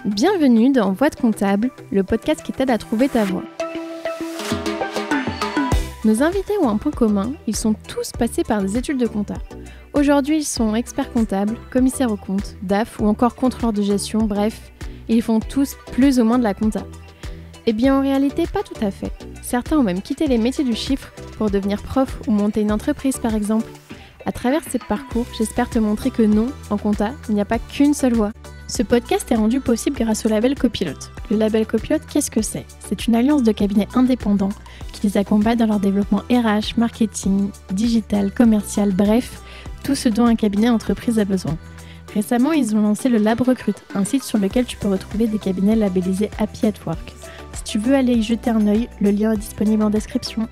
Bienvenue dans Voix de comptable, le podcast qui t'aide à trouver ta voie. Nos invités ont un point commun, ils sont tous passés par des études de compta. Aujourd'hui, ils sont experts comptables, commissaires aux comptes, DAF ou encore contrôleurs de gestion, bref, ils font tous plus ou moins de la compta. Eh bien en réalité, pas tout à fait. Certains ont même quitté les métiers du chiffre pour devenir prof ou monter une entreprise par exemple. À travers ces parcours, j'espère te montrer que non, en compta, il n'y a pas qu'une seule voie. Ce podcast est rendu possible grâce au label Copilote. Le label Copilote, qu'est-ce que c'est ? C'est une alliance de cabinets indépendants qui les accompagne dans leur développement RH, marketing, digital, commercial, bref, tout ce dont un cabinet entreprise a besoin. Récemment, ils ont lancé le Lab Recrute, un site sur lequel tu peux retrouver des cabinets labellisés Happy at Work. Si tu veux aller y jeter un œil, le lien est disponible en description.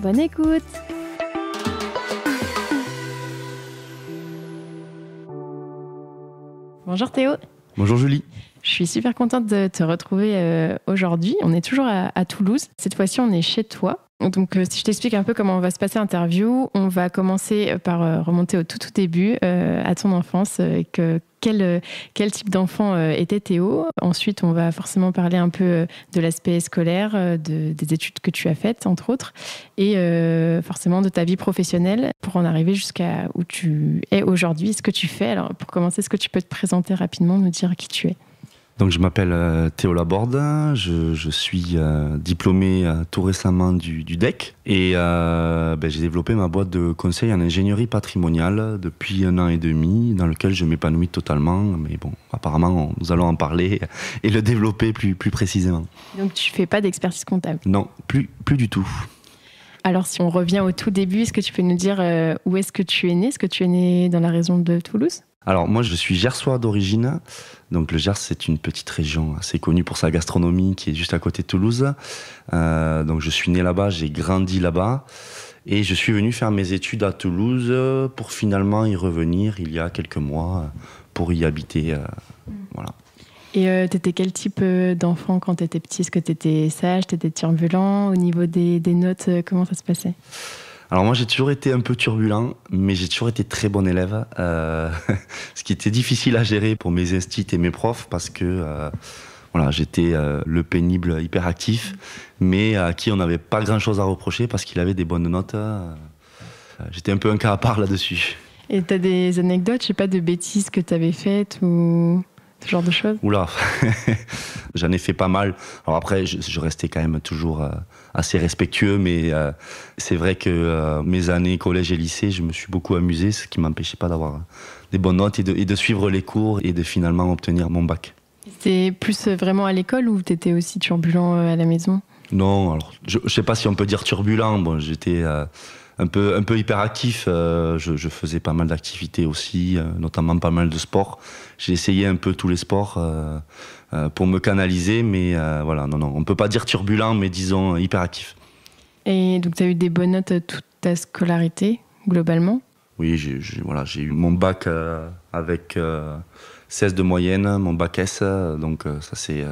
Bonne écoute! Bonjour Théo. Bonjour Julie. Je suis super contente de te retrouver aujourd'hui. On est toujours à Toulouse. Cette fois-ci, on est chez toi. Donc, si je t'explique un peu comment va se passer l'interview, on va commencer par remonter au tout début, à ton enfance. Quel type d'enfant était Théo ? Ensuite, on va forcément parler un peu de l'aspect scolaire, des études que tu as faites, entre autres, et forcément de ta vie professionnelle pour en arriver jusqu'à où tu es aujourd'hui, ce que tu fais. Alors, pour commencer, est-ce que tu peux te présenter rapidement, nous dire qui tu es ? Donc, je m'appelle Théo Laborde, je suis diplômé tout récemment du DEC et j'ai développé ma boîte de conseil en ingénierie patrimoniale depuis 1 an et demi dans lequel je m'épanouis totalement. Mais bon, apparemment, nous allons en parler et le développer plus précisément. Donc, tu ne fais pas d'expertise comptable ? Non, plus du tout. Alors, si on revient au tout début, est-ce que tu peux nous dire où est-ce que tu es né ? Est-ce que tu es né dans la région de Toulouse ? Alors moi je suis gersois d'origine, donc le Gers c'est une petite région assez connue pour sa gastronomie qui est juste à côté de Toulouse. Donc je suis né là-bas, j'ai grandi là-bas et je suis venu faire mes études à Toulouse pour finalement y revenir il y a quelques mois pour y habiter. Voilà. Et t'étais quel type d'enfant quand t'étais petit ? Est-ce que t'étais sage, t'étais turbulent ? Au niveau des notes, comment ça se passait ? Alors moi j'ai toujours été un peu turbulent, mais j'ai toujours été très bon élève, ce qui était difficile à gérer pour mes instits et mes profs parce que j'étais le pénible hyperactif, mais à qui on n'avait pas grand chose à reprocher parce qu'il avait des bonnes notes. J'étais un peu un cas à part là-dessus. Et t'as des anecdotes, je sais pas, de bêtises que t'avais faites ou ce genre de choses ? Oula, j'en ai fait pas mal. Alors après, je restais quand même toujours assez respectueux, mais c'est vrai que mes années collège et lycée, je me suis beaucoup amusé, ce qui m'empêchait pas d'avoir des bonnes notes et de suivre les cours et de finalement obtenir mon bac. C'était plus vraiment à l'école ou t'étais aussi turbulent à la maison ? Non, alors je sais pas si on peut dire turbulent. Bon, j'étais un peu hyperactif. Je faisais pas mal d'activités aussi, notamment pas mal de sport. J'ai essayé un peu tous les sports pour me canaliser, mais non, on peut pas dire turbulent, mais disons hyperactif. Et donc tu as eu des bonnes notes toute ta scolarité, globalement ? Oui, j'ai eu mon bac avec 16 de moyenne, mon bac S, donc ça c'est...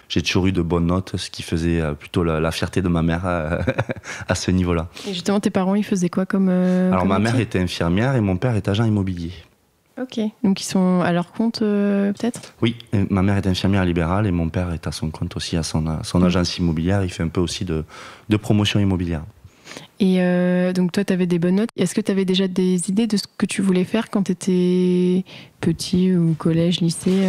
J'ai toujours eu de bonnes notes, ce qui faisait plutôt la fierté de ma mère à ce niveau-là. Et justement, tes parents, ils faisaient quoi comme Alors, ma métier ? mère était infirmière et mon père est agent immobilier. Ok, donc ils sont à leur compte peut-être ? Oui, ma mère est infirmière libérale et mon père est à son compte aussi, à son agence immobilière. Il fait un peu aussi de promotion immobilière. Et donc toi, tu avais des bonnes notes. Est-ce que tu avais déjà des idées de ce que tu voulais faire quand tu étais petit ou collège, lycée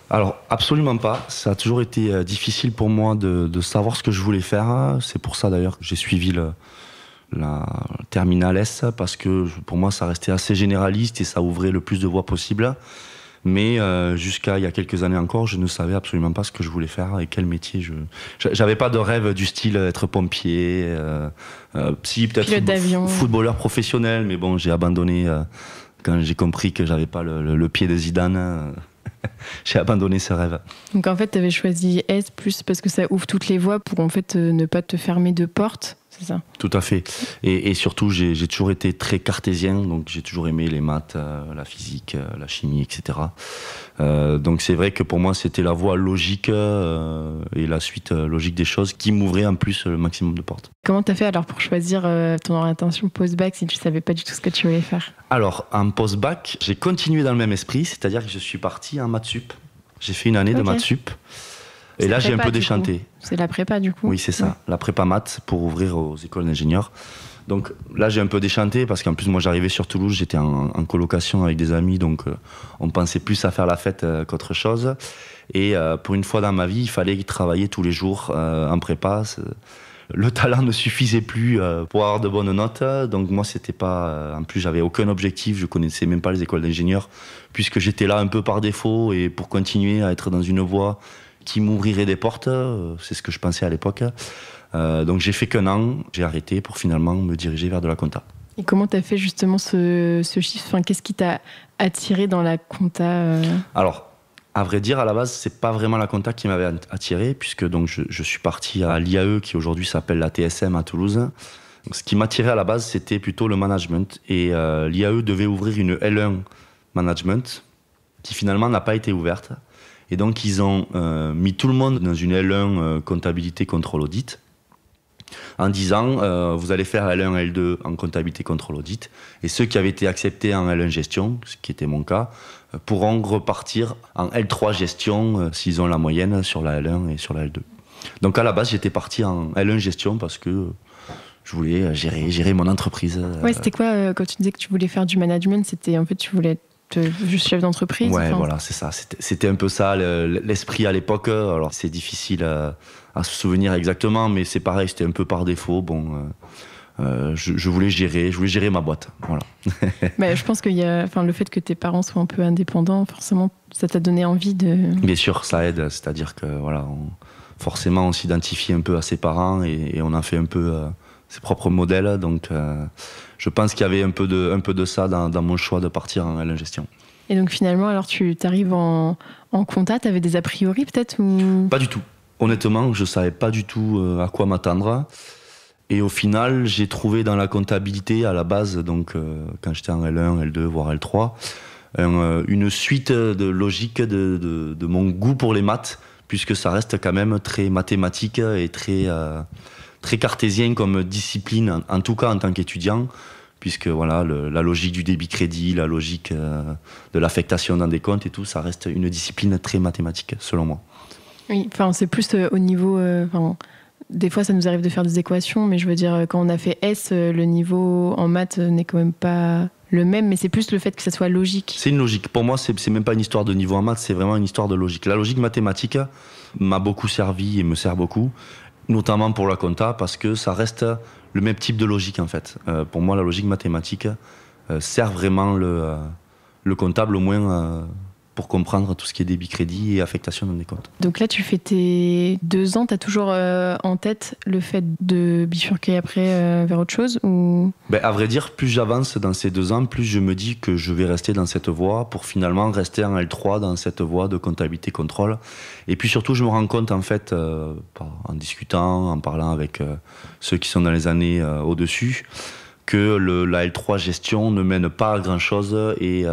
Alors, absolument pas. Ça a toujours été difficile pour moi de savoir ce que je voulais faire. C'est pour ça d'ailleurs que j'ai suivi la terminale S, parce que pour moi, ça restait assez généraliste et ça ouvrait le plus de voies possibles. Mais jusqu'à il y a quelques années encore, je ne savais absolument pas ce que je voulais faire et quel métier. J'avais pas de rêve du style être pompier, peut-être footballeur professionnel, mais bon, j'ai abandonné quand j'ai compris que j'avais pas le pied de Zidane. J'ai abandonné ce rêve. Donc en fait, tu avais choisi S plus parce que ça ouvre toutes les voies pour en fait ne pas te fermer de porte, c'est ça ? Tout à fait. Et surtout, j'ai toujours été très cartésien, donc j'ai toujours aimé les maths, la physique, la chimie, etc. Donc c'est vrai que pour moi, c'était la voie logique et la suite logique des choses qui m'ouvrait en plus le maximum de portes. Comment t'as fait alors pour choisir ton orientation post-bac si tu savais pas du tout ce que tu voulais faire ? Alors, en post-bac, j'ai continué dans le même esprit, c'est-à-dire que je suis parti en maths sup. J'ai fait une année de maths sup. Et là, j'ai un peu déchanté. C'est la prépa, du coup. Oui, c'est ça. La prépa maths pour ouvrir aux écoles d'ingénieurs. Donc là, j'ai un peu déchanté parce qu'en plus, moi, j'arrivais sur Toulouse, j'étais en colocation avec des amis, donc on pensait plus à faire la fête qu'autre chose. Et pour une fois dans ma vie, il fallait travailler tous les jours en prépa. Le talent ne suffisait plus pour avoir de bonnes notes. Donc moi, c'était pas. En plus, j'avais aucun objectif. Je connaissais même pas les écoles d'ingénieurs, puisque j'étais là un peu par défaut et pour continuer à être dans une voie qui m'ouvrirait des portes. C'est ce que je pensais à l'époque. Donc j'ai fait qu'un an. J'ai arrêté pour finalement me diriger vers de la compta. Et comment tu as fait justement ce chiffre, enfin, qu'est-ce qui t'a attiré dans la compta Alors, à vrai dire, à la base, c'est pas vraiment la compta qui m'avait attiré, puisque donc je suis parti à l'IAE, qui aujourd'hui s'appelle la TSM à Toulouse. Donc, ce qui m'attirait à la base, c'était plutôt le management. Et l'IAE devait ouvrir une L1 management, qui finalement n'a pas été ouverte. Et donc, ils ont mis tout le monde dans une L1 comptabilité contrôle audit, en disant vous allez faire L1, L2 en comptabilité contrôle audit, et ceux qui avaient été acceptés en L1 gestion, ce qui était mon cas, pourront repartir en L3 gestion s'ils ont la moyenne sur la L1 et sur la L2. Donc à la base, j'étais parti en L1 gestion parce que je voulais gérer mon entreprise. Ouais, c'était quoi quand tu disais que tu voulais faire du management? C'était en fait, tu voulais être juste chef d'entreprise? Ouais, voilà, c'est ça. C'était un peu ça l'esprit à l'époque. Alors c'est difficile à se souvenir exactement, mais c'est pareil, c'était un peu par défaut. Bon, je voulais gérer ma boîte. Voilà. Mais je pense qu'il y a, enfin, le fait que tes parents soient un peu indépendants, forcément, ça t'a donné envie de. Bien sûr, ça aide. C'est-à-dire que voilà, forcément, on s'identifie un peu à ses parents et on en fait un peu ses propres modèles. Donc, je pense qu'il y avait un peu de ça dans mon choix de partir en L1 gestion. Et donc finalement, alors tu arrives en compta, tu avais des a priori peut-être ou... Pas du tout. Honnêtement, je ne savais pas du tout à quoi m'attendre. Et au final, j'ai trouvé dans la comptabilité, à la base, donc quand j'étais en L1, L2, voire L3, une suite de logique de mon goût pour les maths, puisque ça reste quand même très mathématique et très cartésien comme discipline, en tout cas en tant qu'étudiant, puisque voilà, la logique du débit-crédit, la logique de l'affectation dans des comptes et tout, ça reste une discipline très mathématique, selon moi. Oui, enfin c'est plus au niveau... des fois, ça nous arrive de faire des équations, mais je veux dire, quand on a fait S, le niveau en maths n'est quand même pas le même, mais c'est plus le fait que ça soit logique. C'est une logique. Pour moi, c'est même pas une histoire de niveau en maths, c'est vraiment une histoire de logique. La logique mathématique m'a beaucoup servi et me sert beaucoup, notamment pour la compta, parce que ça reste le même type de logique, en fait. Pour moi, la logique mathématique sert vraiment le comptable, au moins... pour comprendre tout ce qui est débit-crédit et affectation dans des comptes. Donc là, tu fais tes 2 ans, tu as toujours en tête le fait de bifurquer après vers autre chose ou... À vrai dire, plus j'avance dans ces 2 ans, plus je me dis que je vais rester dans cette voie pour finalement rester en L3 dans cette voie de comptabilité-contrôle. Et puis surtout, je me rends compte, en fait, en discutant, en parlant avec ceux qui sont dans les années au-dessus, que la L3 gestion ne mène pas à grand-chose et...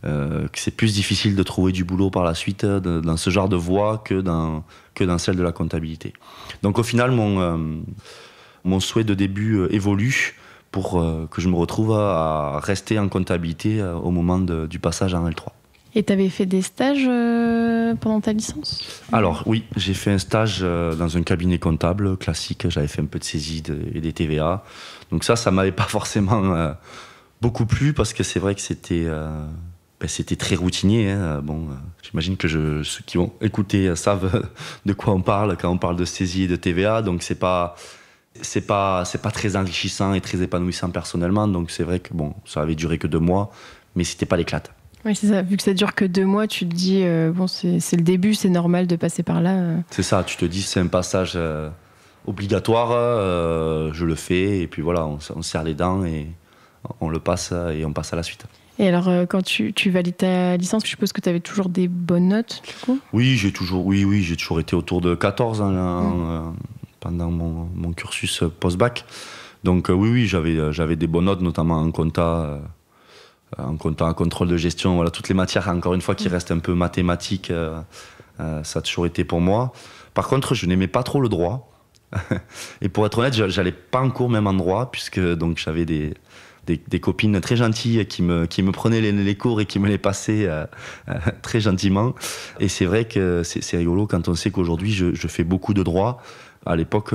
que c'est plus difficile de trouver du boulot par la suite dans ce genre de voie que dans celle de la comptabilité. Donc au final, mon souhait de début évolue pour que je me retrouve à rester en comptabilité au moment du passage en L3. Et tu avais fait des stages pendant ta licence? Alors oui, j'ai fait un stage dans un cabinet comptable classique. J'avais fait un peu de saisie et des TVA. Donc ça m'avait pas forcément beaucoup plu parce que c'est vrai que c'était très routinier. Hein. Bon, j'imagine que ceux qui vont écouter savent de quoi on parle quand on parle de saisie et de TVA. Donc c'est pas très enrichissant et très épanouissant personnellement. Donc c'est vrai que bon, ça avait duré que 2 mois, mais c'était pas l'éclate. Oui, c'est ça. Vu que ça dure que 2 mois, tu te dis bon, c'est le début, c'est normal de passer par là. C'est ça. Tu te dis c'est un passage obligatoire. Je le fais et puis voilà, on serre les dents et on le passe et on passe à la suite. Et alors, quand tu valides ta licence, je suppose que tu avais toujours des bonnes notes, du coup? Oui, j'ai toujours été autour de 14 pendant mon cursus post-bac. Donc oui, j'avais des bonnes notes, notamment en compta, en contrôle de gestion. Voilà, toutes les matières, encore une fois, qui restent un peu mathématiques, ça a toujours été pour moi. Par contre, je n'aimais pas trop le droit. Et pour être honnête, j'allais pas en cours même en droit, puisque donc, j'avais des des copines très gentilles qui me prenaient les cours et qui me les passaient très gentiment. Et c'est vrai que c'est rigolo quand on sait qu'aujourd'hui, je fais beaucoup de droit. À l'époque,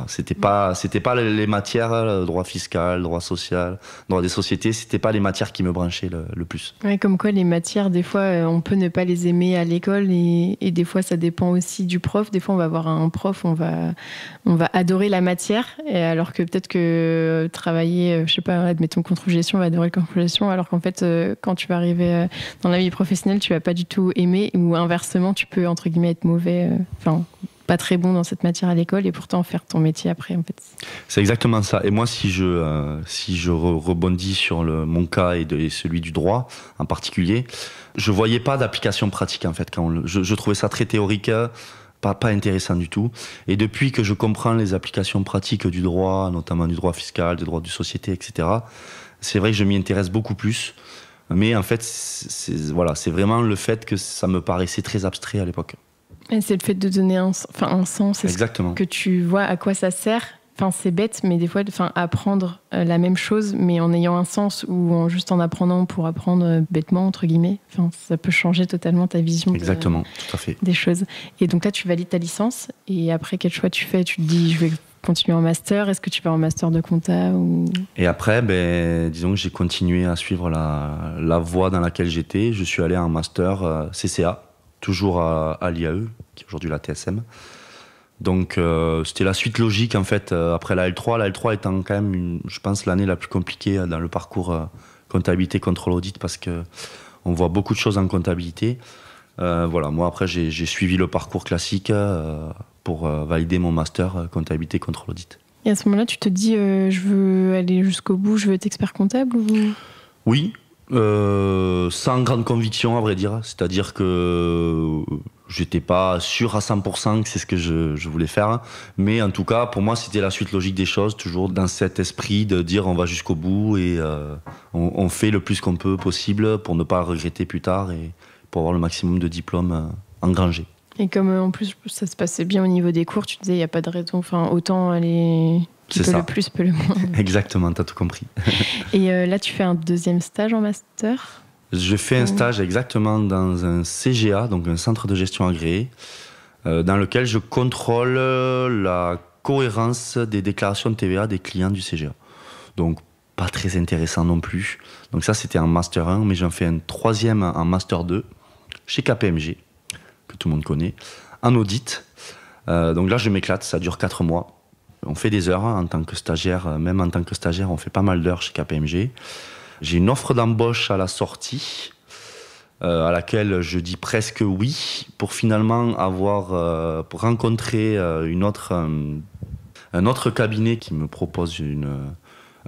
c'était pas les matières, le droit fiscal, le droit social, le droit des sociétés, c'était pas les matières qui me branchaient le plus. Ouais, comme quoi les matières, des fois, on peut ne pas les aimer à l'école et des fois, ça dépend aussi du prof. Des fois, on va voir un prof, on va adorer la matière, et alors que peut-être que travailler, je sais pas, admettons contrôle-gestion, on va adorer le contrôle-gestion, alors qu'en fait, quand tu vas arriver dans la vie professionnelle, tu vas pas du tout aimer, ou inversement, tu peux, entre guillemets, être mauvais, pas très bon dans cette matière à l'école et pourtant faire ton métier après, en fait. C'est exactement ça. Et moi, si je rebondis sur mon cas et celui du droit en particulier, je voyais pas d'application pratique en fait. Je trouvais ça très théorique, pas intéressant du tout. Et depuis que je comprends les applications pratiques du droit, notamment du droit fiscal, du droit de société, etc., c'est vrai que je m'y intéresse beaucoup plus. Mais en fait, c'est vraiment le fait que ça me paraissait très abstrait à l'époque. Et c'est le fait de donner un sens. Exactement. Que tu vois à quoi ça sert. C'est bête, mais des fois, apprendre la même chose, mais en ayant un sens ou juste en apprenant pour apprendre bêtement, entre guillemets, ça peut changer totalement ta vision. Exactement, tout à fait. Des choses. Et donc là, tu valides ta licence, et après, quel choix tu fais? Tu te dis, je vais continuer en master. Est-ce que tu vas en master de compta ou... Et après, disons que j'ai continué à suivre la voie dans laquelle j'étais. Je suis allé en master CCA, toujours à l'IAE, qui est aujourd'hui la TSM. Donc c'était la suite logique en fait après la L3. La L3 étant quand même, je pense, l'année la plus compliquée dans le parcours comptabilité contrôle audit, parce que on voit beaucoup de choses en comptabilité. Moi après j'ai suivi le parcours classique pour valider mon master comptabilité contrôle audit. Et à ce moment-là, tu te dis je veux aller jusqu'au bout, je veux être expert comptable ou... Oui. Sans grande conviction, à vrai dire. C'est-à-dire que j'étais pas sûr à 100% que c'est ce que je voulais faire. Mais en tout cas, pour moi, c'était la suite logique des choses, toujours dans cet esprit de dire on va jusqu'au bout et on fait le plus qu'on peut possible pour ne pas regretter plus tard et pour avoir le maximum de diplômes engrangés. Et comme en plus ça se passait bien au niveau des cours, tu disais il n'y a pas de raison, autant aller... Qui peut le plus, peut le moins. Exactement, t'as tout compris. Et là, tu fais un deuxième stage en master? Je fais un stage exactement dans un CGA, donc un centre de gestion agréé, dans lequel je contrôle la cohérence des déclarations de TVA des clients du CGA. Donc, pas très intéressant non plus. Donc ça, c'était en master 1, mais j'en fais un troisième en master 2, chez KPMG, que tout le monde connaît, en audit. Donc là, je m'éclate, ça dure 4 mois. On fait des heures en tant que stagiaire, même en tant que stagiaire, on fait pas mal d'heures chez KPMG. J'ai une offre d'embauche à la sortie, à laquelle je dis presque oui, pour finalement pour rencontrer un autre cabinet qui me propose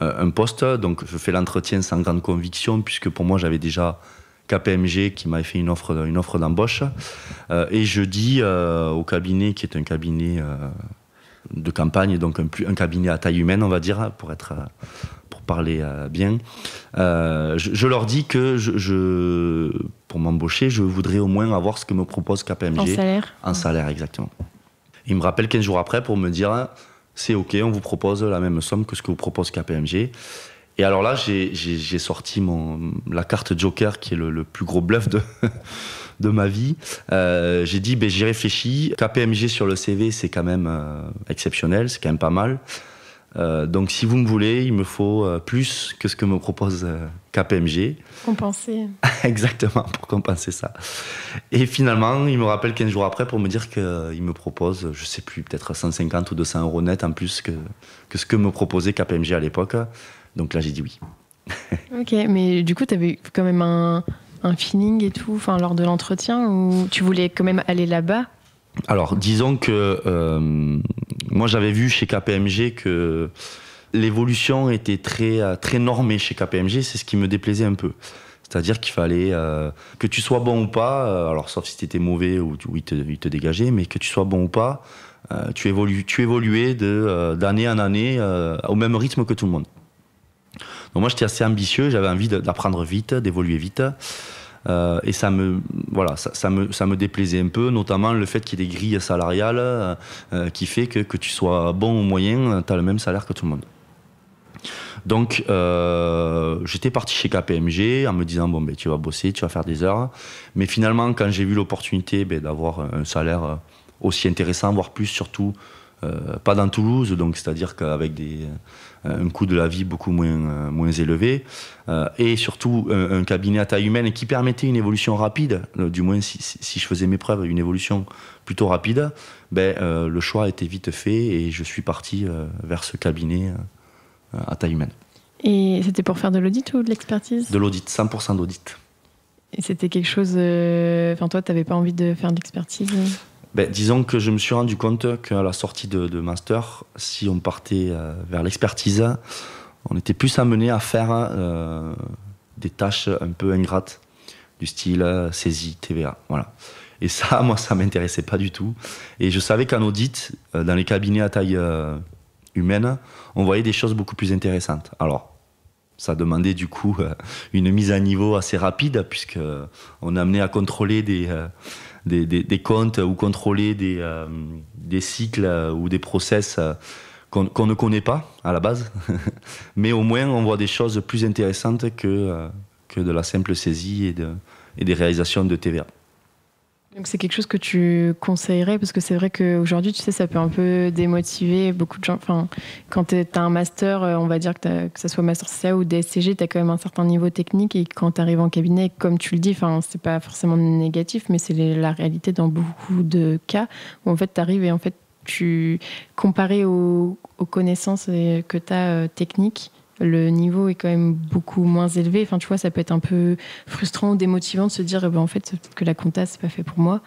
un poste. Donc je fais l'entretien sans grande conviction, puisque pour moi j'avais déjà KPMG qui m'avait fait une offre d'embauche. Et je dis au cabinet, qui est un cabinet... de campagne, donc un cabinet à taille humaine, on va dire, pour parler bien. Je leur dis que pour m'embaucher, je voudrais au moins avoir ce que me propose KPMG. En salaire? En salaire, exactement. Ils me rappellent 15 jours après pour me dire c'est OK, on vous propose la même somme que ce que vous propose KPMG. Et alors là, j'ai sorti la carte Joker, qui est le plus gros bluff de ma vie. J'ai dit, j'y réfléchis. KPMG sur le CV, c'est quand même exceptionnel, c'est quand même pas mal. Donc si vous me voulez, il me faut plus que ce que me propose KPMG. Compenser. Exactement, pour compenser ça. Et finalement, il me rappelle 15 jours après pour me dire qu'il me propose, je sais plus, peut-être 150 ou 200 euros net en plus que ce que me proposait KPMG à l'époque. Donc là, j'ai dit oui. Ok, mais du coup, tu avais quand même un feeling et tout, lors de l'entretien, ou tu voulais quand même aller là-bas? Alors, disons que moi, j'avais vu chez KPMG que l'évolution était très, très normée chez KPMG. C'est ce qui me déplaisait un peu. C'est-à-dire qu'il fallait que tu sois bon ou pas, alors sauf si tu étais mauvais ou il te dégageait, mais que tu sois bon ou pas, tu évoluais d'année en année au même rythme que tout le monde. Donc moi, j'étais assez ambitieux, j'avais envie d'apprendre vite, d'évoluer vite. Et ça me déplaisait un peu, notamment le fait qu'il y ait des grilles salariales qui fait que tu sois bon ou moyen, tu as le même salaire que tout le monde. Donc, j'étais parti chez KPMG en me disant, bon, ben, tu vas bosser, tu vas faire des heures. Mais finalement, quand j'ai vu l'opportunité d'avoir un salaire aussi intéressant, voire plus surtout, pas dans Toulouse, donc c'est-à-dire qu'avec un coût de la vie beaucoup moins élevé, et surtout un cabinet à taille humaine qui permettait une évolution rapide, du moins si je faisais mes preuves, une évolution plutôt rapide, le choix a été vite fait et je suis parti vers ce cabinet à taille humaine. Et c'était pour faire de l'audit ou de l'expertise ? De l'audit, 100% d'audit. Et c'était quelque chose... Enfin, toi, tu n'avais pas envie de faire de l'expertise ? Disons que je me suis rendu compte qu'à la sortie de master, si on partait vers l'expertise, on était plus amené à faire des tâches un peu ingrates, du style saisie, TVA. Voilà. Et ça, moi, ça ne m'intéressait pas du tout. Et je savais qu'en audit, dans les cabinets à taille humaine, on voyait des choses beaucoup plus intéressantes. Alors, ça demandait du coup une mise à niveau assez rapide, puisqu'on est amené à contrôler des comptes ou contrôler des cycles ou des process qu'on ne connaît pas à la base. Mais au moins, on voit des choses plus intéressantes que de la simple saisie et des réalisations de TVA. Donc c'est quelque chose que tu conseillerais, parce que c'est vrai qu'aujourd'hui, tu sais, ça peut un peu démotiver beaucoup de gens. Enfin, quand tu as un master, on va dire que ça soit master CA ou DSCG, tu as quand même un certain niveau technique, et quand tu arrives en cabinet, comme tu le dis, enfin, c'est pas forcément négatif, mais c'est la réalité dans beaucoup de cas où en fait tu arrives et en fait comparé aux connaissances que tu as techniques, le niveau est quand même beaucoup moins élevé. Enfin, tu vois, ça peut être un peu frustrant ou démotivant de se dire, en fait, peut-être que la compta, c'est pas fait pour moi.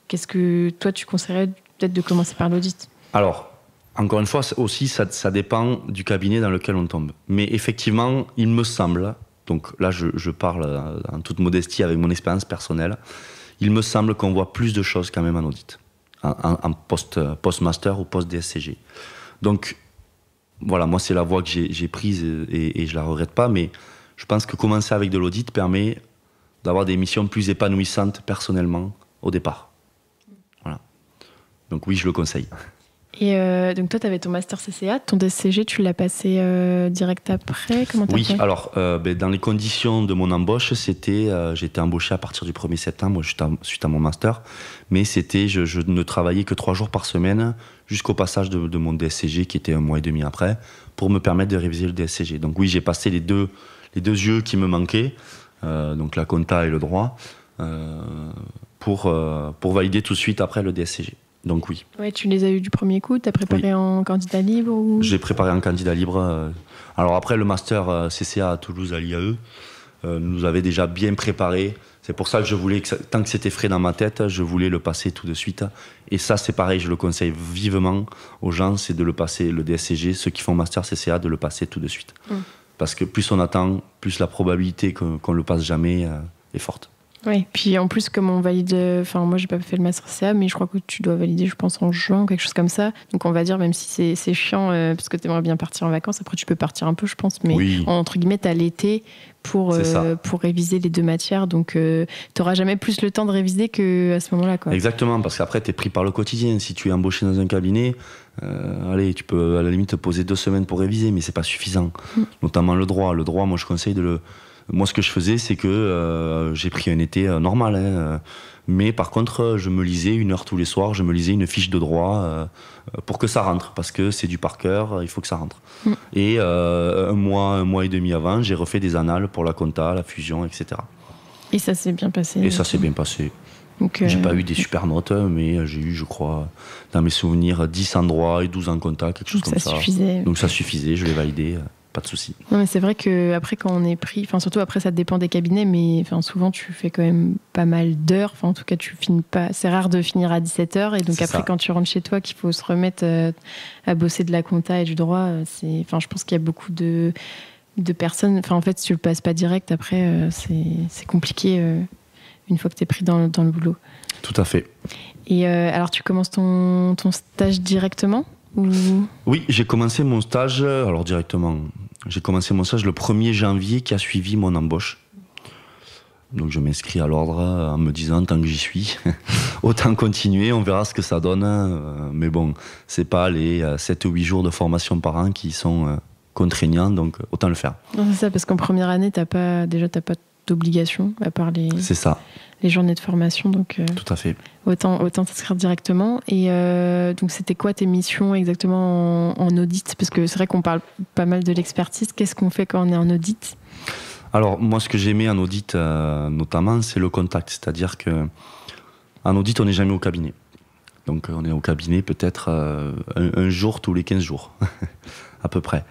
Qu'est-ce que toi, tu conseillerais peut-être de commencer par l'audit ? Alors, encore une fois, aussi, ça dépend du cabinet dans lequel on tombe. Mais effectivement, il me semble, donc là, je parle en toute modestie avec mon expérience personnelle, il me semble qu'on voit plus de choses quand même en audit, en post-master ou post-DSCG. Donc, voilà, moi, c'est la voie que j'ai prise et je la regrette pas, mais je pense que commencer avec de l'audit permet d'avoir des missions plus épanouissantes personnellement au départ. Voilà. Donc oui, je le conseille. Et donc toi, tu avais ton master CCA, ton DSCG, tu l'as passé direct après ? Comment t'as fait ? Alors, dans les conditions de mon embauche, j'ai été embauché à partir du 1er septembre, suite à mon master, mais je ne travaillais que 3 jours par semaine jusqu'au passage de mon DSCG, qui était 1 mois et demi après, pour me permettre de réviser le DSCG. Donc oui, j'ai passé les deux yeux qui me manquaient, donc la compta et le droit, pour valider tout de suite après le DSCG. Donc oui. Ouais, tu les as eu du premier coup, tu as préparé en candidat libre ou... J'ai préparé en candidat libre. Alors après, le master CCA à Toulouse à l'IAE nous avait déjà bien préparé. C'est pour ça que je voulais, tant que c'était frais dans ma tête, je voulais le passer tout de suite. Et ça, c'est pareil, je le conseille vivement aux gens, c'est de le passer, le DSCG, ceux qui font master CCA, de le passer tout de suite. Parce que plus on attend, plus la probabilité qu'on le passe jamais est forte. Oui, puis en plus, comme on valide... Enfin, moi, j'ai pas fait le master CA, mais je crois que tu dois valider, je pense, en juin, quelque chose comme ça. Donc, on va dire, même si c'est chiant, parce que tu aimerais bien partir en vacances, après, tu peux partir un peu, je pense. Mais oui. Entre guillemets, tu as l'été pour réviser les 2 matières. Donc, tu n'auras jamais plus le temps de réviser qu'à ce moment-là, quoi. Exactement, parce qu'après, tu es pris par le quotidien. Si tu es embauché dans un cabinet, allez, tu peux à la limite te poser 2 semaines pour réviser, mais c'est pas suffisant. Notamment le droit. Le droit, moi, je conseille de le... Moi, ce que je faisais, c'est que j'ai pris un été normal, mais par contre, je me lisais 1 heure tous les soirs, je me lisais une fiche de droit pour que ça rentre, parce que c'est du par cœur, il faut que ça rentre. Et 1 mois et demi avant, j'ai refait des annales pour la compta, la fusion, etc. Et ça s'est bien passé ? Et ça s'est bien passé. Donc, j'ai pas eu des super notes, mais j'ai eu, je crois, dans mes souvenirs, 10 en droit et 12 en compta, quelque chose comme ça. Suffisait. Donc ça suffisait, je l'ai validé. Pas de souci. Non, mais c'est vrai qu'après, quand on est pris, enfin, surtout après, ça dépend des cabinets, mais enfin, souvent, tu fais quand même pas mal d'heures. Enfin, en tout cas, tu finis pas. C'est rare de finir à 17h. Et donc, c'est après, quand tu rentres chez toi, qu'il faut se remettre à bosser de la compta et du droit, enfin, je pense qu'il y a beaucoup de personnes. Enfin, en fait, si tu le passes pas direct, après, c'est compliqué une fois que tu es pris dans le boulot. Tout à fait. Et alors, tu commences ton stage directement ? Oui, j'ai commencé mon stage, alors directement, j'ai commencé mon stage le 1er janvier qui a suivi mon embauche. Donc je m'inscris à l'ordre en me disant, tant que j'y suis, autant continuer, on verra ce que ça donne. Mais bon, c'est pas les 7 ou 8 jours de formation par an qui sont contraignant, donc autant le faire. Non, c'est ça, parce qu'en première année, t'as pas d'obligation, à part C'est ça. les journées de formation, donc Tout à fait. autant t'inscrire directement. Et donc, c'était quoi tes missions exactement en audit? Parce que c'est vrai qu'on parle pas mal de l'expertise. Qu'est-ce qu'on fait quand on est en audit? Alors, moi, ce que j'aimais en audit, notamment, c'est le contact. C'est-à-dire qu'en audit, on n'est jamais au cabinet. Donc, on est au cabinet peut-être un jour tous les 15 jours, à peu près.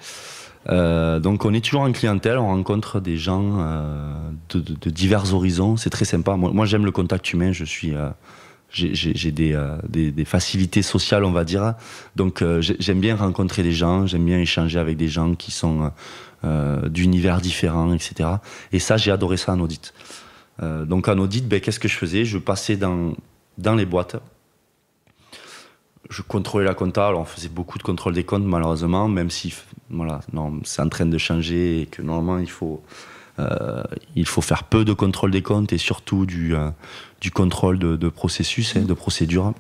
Donc, on est toujours en clientèle, on rencontre des gens de divers horizons. C'est très sympa. Moi, j'aime le contact humain. J'ai des facilités sociales, on va dire. Donc, j'aime bien rencontrer des gens, j'aime bien échanger avec des gens qui sont d'univers différents, etc. Et ça, j'ai adoré ça en audit. Donc, en audit, qu'est-ce que je faisais? Je passais dans les boîtes. Je contrôlais la compta. Alors, on faisait beaucoup de contrôle des comptes, malheureusement, même si voilà, non, c'est en train de changer et que normalement, il faut faire peu de contrôle des comptes et surtout du contrôle de processus, de procédure.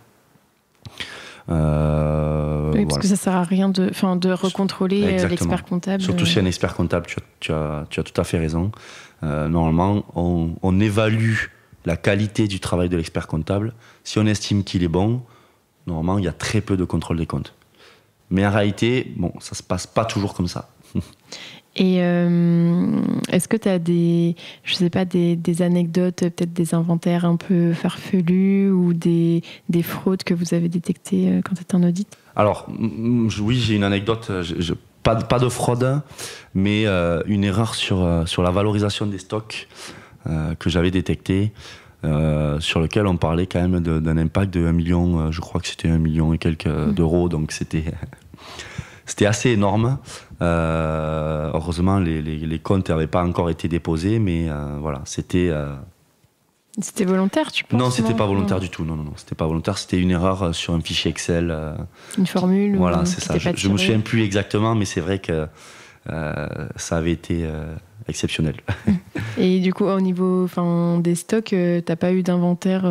Oui, parce que ça sert à rien de recontrôler l'expert comptable. Surtout si un expert comptable, tu as tout à fait raison. Normalement, on évalue la qualité du travail de l'expert comptable. Si on estime qu'il est bon, normalement, il y a très peu de contrôle des comptes. Mais en réalité, ça se passe pas toujours comme ça. Et est-ce que tu as des anecdotes, peut-être des inventaires un peu farfelus ou des fraudes que vous avez détectées quand tu étais en audit? Alors, oui, j'ai une anecdote. Pas de fraude, mais une erreur sur la valorisation des stocks que j'avais détectée, sur lequel on parlait quand même d'un impact de 1 million, je crois que c'était 1 million et quelques d'euros, donc c'était assez énorme. Heureusement, les comptes n'avaient pas encore été déposés, mais voilà, c'était... C'était volontaire, tu penses? Non, c'était pas volontaire du tout. Non, c'était pas volontaire. C'était une erreur sur un fichier Excel. Une formule? Voilà, c'est ça. Je me souviens plus exactement, mais c'est vrai que ça avait été exceptionnel. Et du coup, au niveau des stocks, t'as pas eu d'inventaire?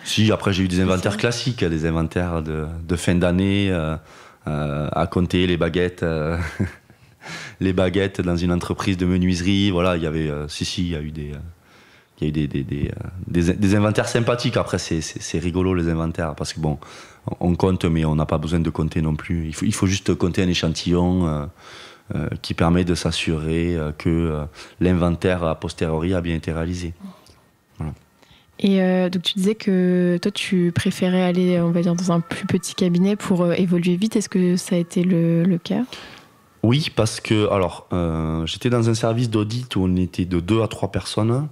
Si, après j'ai eu des inventaires classiques, des inventaires de fin d'année, à compter les baguettes. Les baguettes dans une entreprise de menuiserie. Voilà, il y avait... il y a eu des inventaires sympathiques. Après, c'est rigolo, les inventaires, parce que on compte, mais on n'a pas besoin de compter non plus. Il faut juste compter un échantillon qui permet de s'assurer que l'inventaire a posteriori a bien été réalisé. Voilà. Et donc tu disais que toi tu préférais aller, on va dire, dans un plus petit cabinet pour évoluer vite. Est-ce que ça a été le cas? Oui, parce que j'étais dans un service d'audit où on était de 2 à 3 personnes.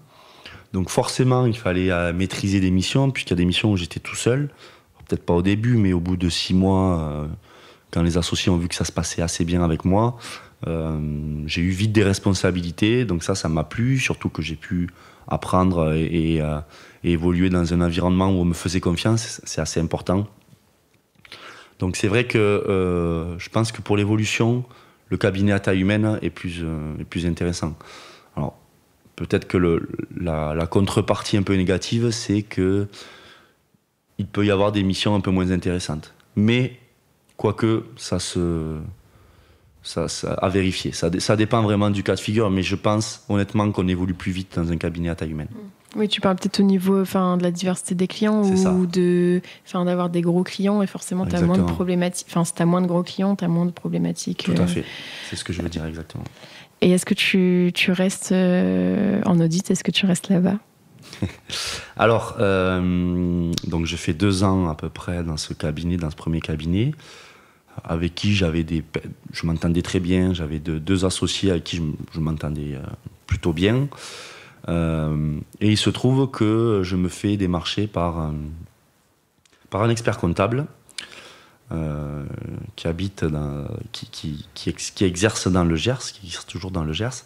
Donc forcément, il fallait maîtriser des missions, puisqu'il y a des missions où j'étais tout seul. Peut-être pas au début, mais au bout de 6 mois, quand les associés ont vu que ça se passait assez bien avec moi, j'ai eu vite des responsabilités. Donc ça m'a plu, surtout que j'ai pu apprendre et évoluer dans un environnement où on me faisait confiance. C'est assez important. Donc c'est vrai que je pense que pour l'évolution, le cabinet à taille humaine est plus intéressant. Alors, peut-être que la contrepartie un peu négative, c'est que il peut y avoir des missions un peu moins intéressantes. Mais, quoique, ça à vérifier. Ça dépend vraiment du cas de figure, mais je pense honnêtement qu'on évolue plus vite dans un cabinet à taille humaine. Oui, tu parles peut-être au niveau de la diversité des clients ou d'avoir des gros clients, et forcément tu as moins de problématiques. Enfin, si tu as moins de gros clients, tu as moins de problématiques. Tout à fait, c'est ce que je veux dire exactement. Et est-ce que tu restes en audit? Est-ce que tu restes là-bas? Alors, donc je fais 2 ans à peu près dans ce premier cabinet, avec qui je m'entendais très bien. J'avais 2 associés avec qui je m'entendais plutôt bien. Et il se trouve que je me fais démarcher par un expert comptable qui habite qui exerce dans le Gers, qui exerce toujours dans le Gers,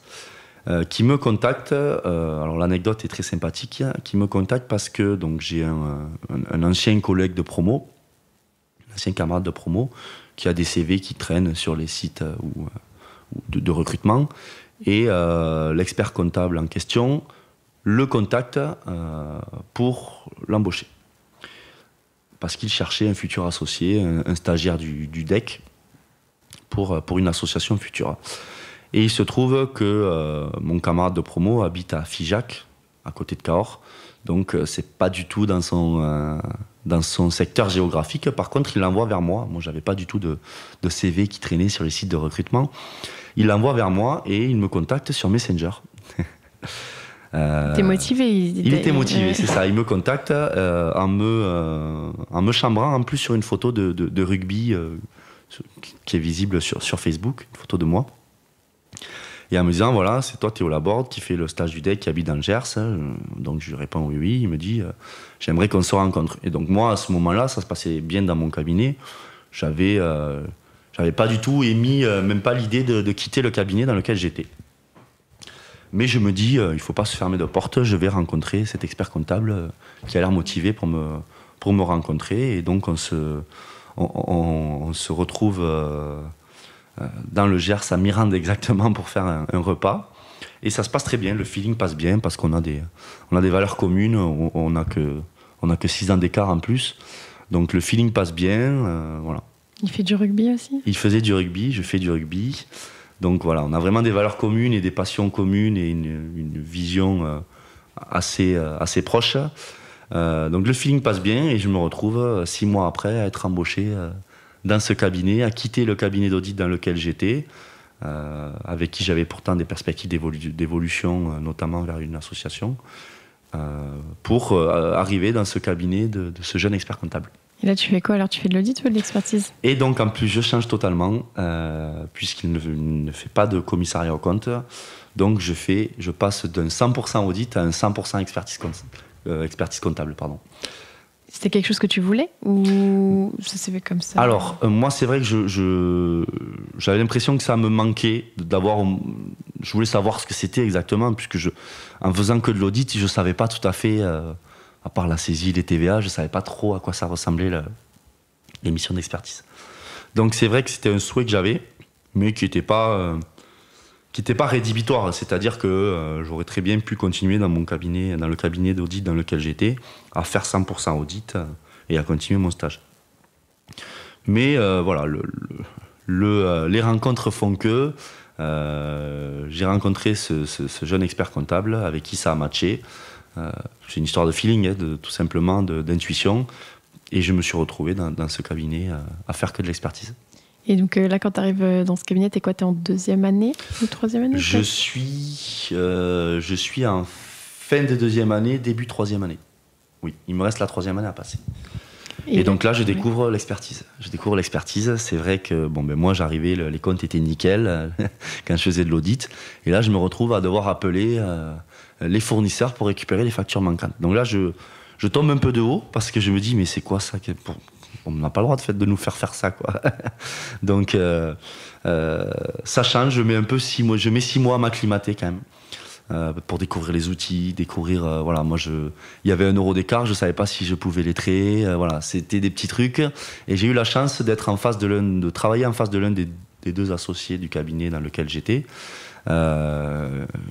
qui me contacte. Alors l'anecdote est très sympathique. Qui me contacte parce que donc j'ai un ancien collègue de promo, un ancien camarade de promo, qui a des CV qui traînent sur les sites de recrutement. Et l'expert comptable en question le contacte pour l'embaucher. Parce qu'il cherchait un futur associé, un stagiaire du DEC. pour une association future. Et il se trouve que mon camarade de promo habite à Figeac, à côté de Cahors. Donc c'est pas du tout dans son secteur géographique. Par contre, il l'envoie vers moi. Moi, j'avais pas du tout de CV qui traînait sur les sites de recrutement. Il l'envoie vers moi et il me contacte sur Messenger. T'es motivé? Il était motivé, c'est ça. Il me contacte en me chambrant en plus sur une photo de rugby qui est visible sur Facebook, une photo de moi. Et en me disant, voilà, c'est toi Théo Laborde qui fait le stage du DEC, qui habite dans le Gers. Donc je lui réponds oui, oui. Il me dit, j'aimerais qu'on se rencontre. Et donc moi, à ce moment-là, ça se passait bien dans mon cabinet. J'avais pas du tout émis, même pas l'idée de quitter le cabinet dans lequel j'étais. Mais je me dis, il ne faut pas se fermer de porte, je vais rencontrer cet expert comptable qui a l'air motivé pour me rencontrer. Et donc on se retrouve dans le Gers, à Mirande exactement, pour faire un repas. Et ça se passe très bien, le feeling passe bien parce qu'on a des valeurs communes, on n'a que 6 ans d'écart en plus. Donc le feeling passe bien, voilà. Il fait du rugby aussi? Il faisait du rugby, je fais du rugby. Donc voilà, on a vraiment des valeurs communes et des passions communes et une vision assez proche. Donc le feeling passe bien et je me retrouve 6 mois après à être embauché dans ce cabinet, à quitter le cabinet d'audit dans lequel j'étais, avec qui j'avais pourtant des perspectives d'évolution, notamment vers une association, pour arriver dans ce cabinet de ce jeune expert comptable. Et là, tu fais quoi alors? Tu fais de l'audit ou de l'expertise? Et donc, en plus, je change totalement, puisqu'il ne fait pas de commissariat aux comptes. Donc, je passe d'un 100% audit à un 100% expertise comptable. Pardon. C'était quelque chose que tu voulais ou ça s'est fait comme ça? Alors, moi, c'est vrai que j'avais l'impression que ça me manquait d'avoir. Je voulais savoir ce que c'était exactement, puisque en faisant que de l'audit, je ne savais pas tout à fait. À part la saisie, les TVA, je ne savais pas trop à quoi ça ressemblait les missions d'expertise. Donc c'est vrai que c'était un souhait que j'avais, mais qui n'était pas rédhibitoire. C'est-à-dire que j'aurais très bien pu continuer dans le cabinet d'audit dans lequel j'étais, à faire 100% audit et à continuer mon stage. Mais voilà, les rencontres font que j'ai rencontré ce jeune expert comptable avec qui ça a matché. C'est une histoire de feeling, tout simplement, d'intuition. Et je me suis retrouvé dans ce cabinet à faire que de l'expertise. Et donc là, quand tu arrives dans ce cabinet, t'es quoi? T'es en 2e année ou 3e année? Je suis en fin de 2e année, début 3e année. Oui, il me reste la 3e année à passer. Et donc là, je découvre l'expertise. C'est vrai que moi, j'arrivais, les comptes étaient nickel quand je faisais de l'audit. Et là, je me retrouve à devoir appeler les fournisseurs pour récupérer les factures manquantes. Donc là, je tombe un peu de haut parce que je me dis, mais c'est quoi ça? On n'a pas le droit de nous faire ça, quoi. Donc, ça change. Je mets 6 mois à m'acclimater quand même. Pour découvrir les outils, voilà, moi il y avait 1 euro d'écart, je savais pas si je pouvais les traiter, voilà, c'était des petits trucs et j'ai eu la chance d'être de travailler en face de l'un des 2 associés du cabinet dans lequel j'étais,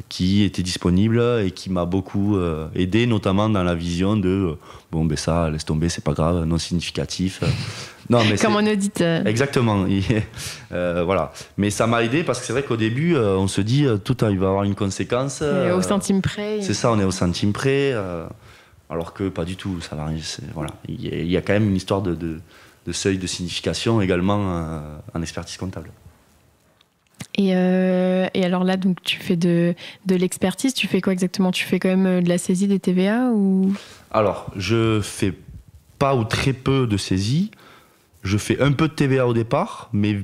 qui était disponible et qui m'a beaucoup aidé, notamment dans la vision de ça, laisse tomber, c'est pas grave, non significatif. Non, mais comme en audit. Exactement. Voilà. Mais ça m'a aidé parce que c'est vrai qu'au début, on se dit tout il va avoir une conséquence. Au centime près. C'est ça, on est au centime près. Alors que pas du tout. Ça va. Voilà. Il y a quand même une histoire de seuil de signification également en expertise comptable. Et alors là, donc tu fais de l'expertise. Tu fais quoi exactement? Tu fais quand même de la saisie des TVA ou? Alors, je fais pas ou très peu de saisie. Je fais un peu de TVA au départ, mais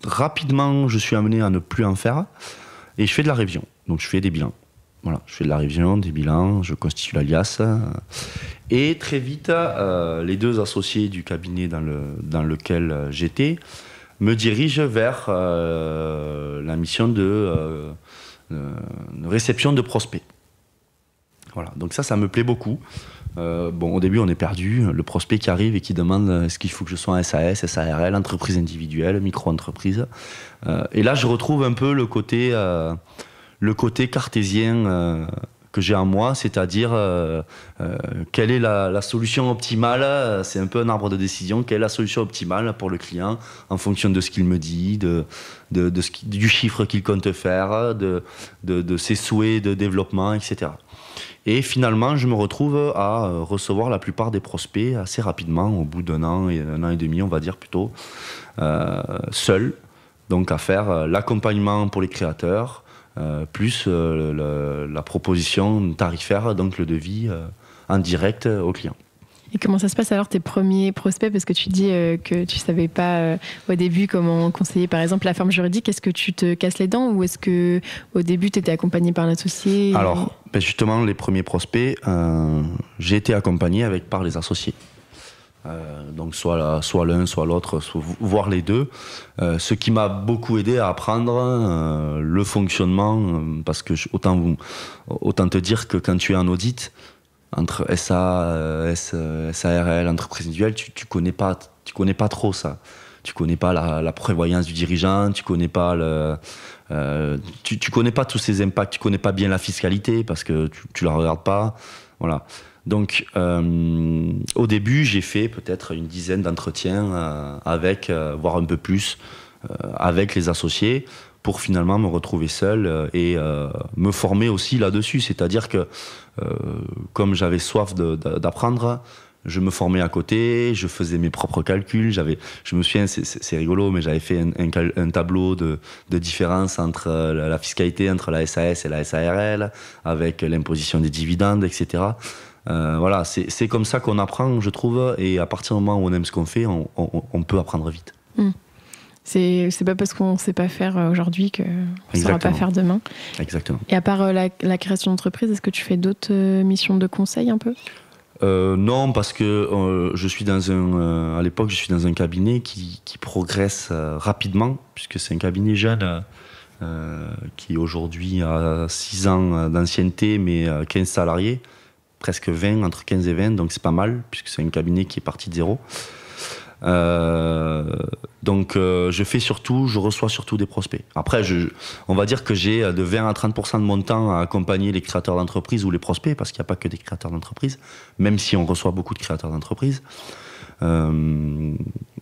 rapidement, je suis amené à ne plus en faire. Et je fais de la révision. Donc, je fais des bilans. Voilà, je fais de la révision, des bilans, je constitue l'alias. Et très vite, les 2 associés du cabinet dans lequel j'étais me dirigent vers la mission de réception de prospects. Voilà, donc ça me plaît beaucoup. Au début, on est perdu. Le prospect qui arrive et qui demande est-ce qu'il faut que je sois en SAS, SARL, entreprise individuelle, micro-entreprise. Et là, je retrouve un peu le côté cartésien que j'ai en moi, c'est-à-dire quelle est la solution optimale. C'est un peu un arbre de décision. Quelle est la solution optimale pour le client en fonction de ce qu'il me dit, du chiffre qu'il compte faire, de ses souhaits de développement, etc. Et finalement, je me retrouve à recevoir la plupart des prospects assez rapidement, au bout d'un an et demi, on va dire plutôt, seul. Donc à faire l'accompagnement pour les créateurs, plus la proposition tarifaire, donc le devis en direct au client. Et comment ça se passe alors tes premiers prospects? Parce que tu dis que tu ne savais pas au début comment conseiller par exemple la forme juridique. Est-ce que tu te casses les dents ou est-ce qu'au début tu étais accompagné par l'associé? Alors justement les premiers prospects, j'ai été accompagné par les associés. Donc soit l'un, soit l'autre, voire les deux. Ce qui m'a beaucoup aidé à apprendre le fonctionnement, parce que autant te dire que quand tu es en audit, entre SARL, entreprise individuelle, tu connais pas trop ça. Tu connais pas la prévoyance du dirigeant, tu connais pas tu connais pas tous ces impacts, tu connais pas bien la fiscalité parce que tu la regardes pas. Voilà. Donc, au début, j'ai fait peut-être une dizaine d'entretiens voire un peu plus, avec les associés pour finalement me retrouver seul et me former aussi là-dessus. C'est-à-dire que, comme j'avais soif d'apprendre, je me formais à côté, je faisais mes propres calculs. Je me souviens, c'est rigolo, mais j'avais fait un tableau de différence entre la fiscalité entre la SAS et la SARL, avec l'imposition des dividendes, etc. Voilà, c'est comme ça qu'on apprend, je trouve, et à partir du moment où on aime ce qu'on fait, on peut apprendre vite. C'est pas parce qu'on ne sait pas faire aujourd'hui qu'on ne saura pas faire demain. Exactement. Et à part la création d'entreprise, est-ce que tu fais d'autres missions de conseil un peu? Non, parce que à l'époque, je suis dans un cabinet qui progresse rapidement, puisque c'est un cabinet jeune qui aujourd'hui a 6 ans d'ancienneté, mais 15 salariés, presque 20, entre 15 et 20, donc c'est pas mal, puisque c'est un cabinet qui est parti de zéro. Donc je reçois surtout des prospects. Après, on va dire que j'ai de 20 à 30% de mon temps à accompagner les créateurs d'entreprise ou les prospects, parce qu'il n'y a pas que des créateurs d'entreprise, même si on reçoit beaucoup de créateurs d'entreprise.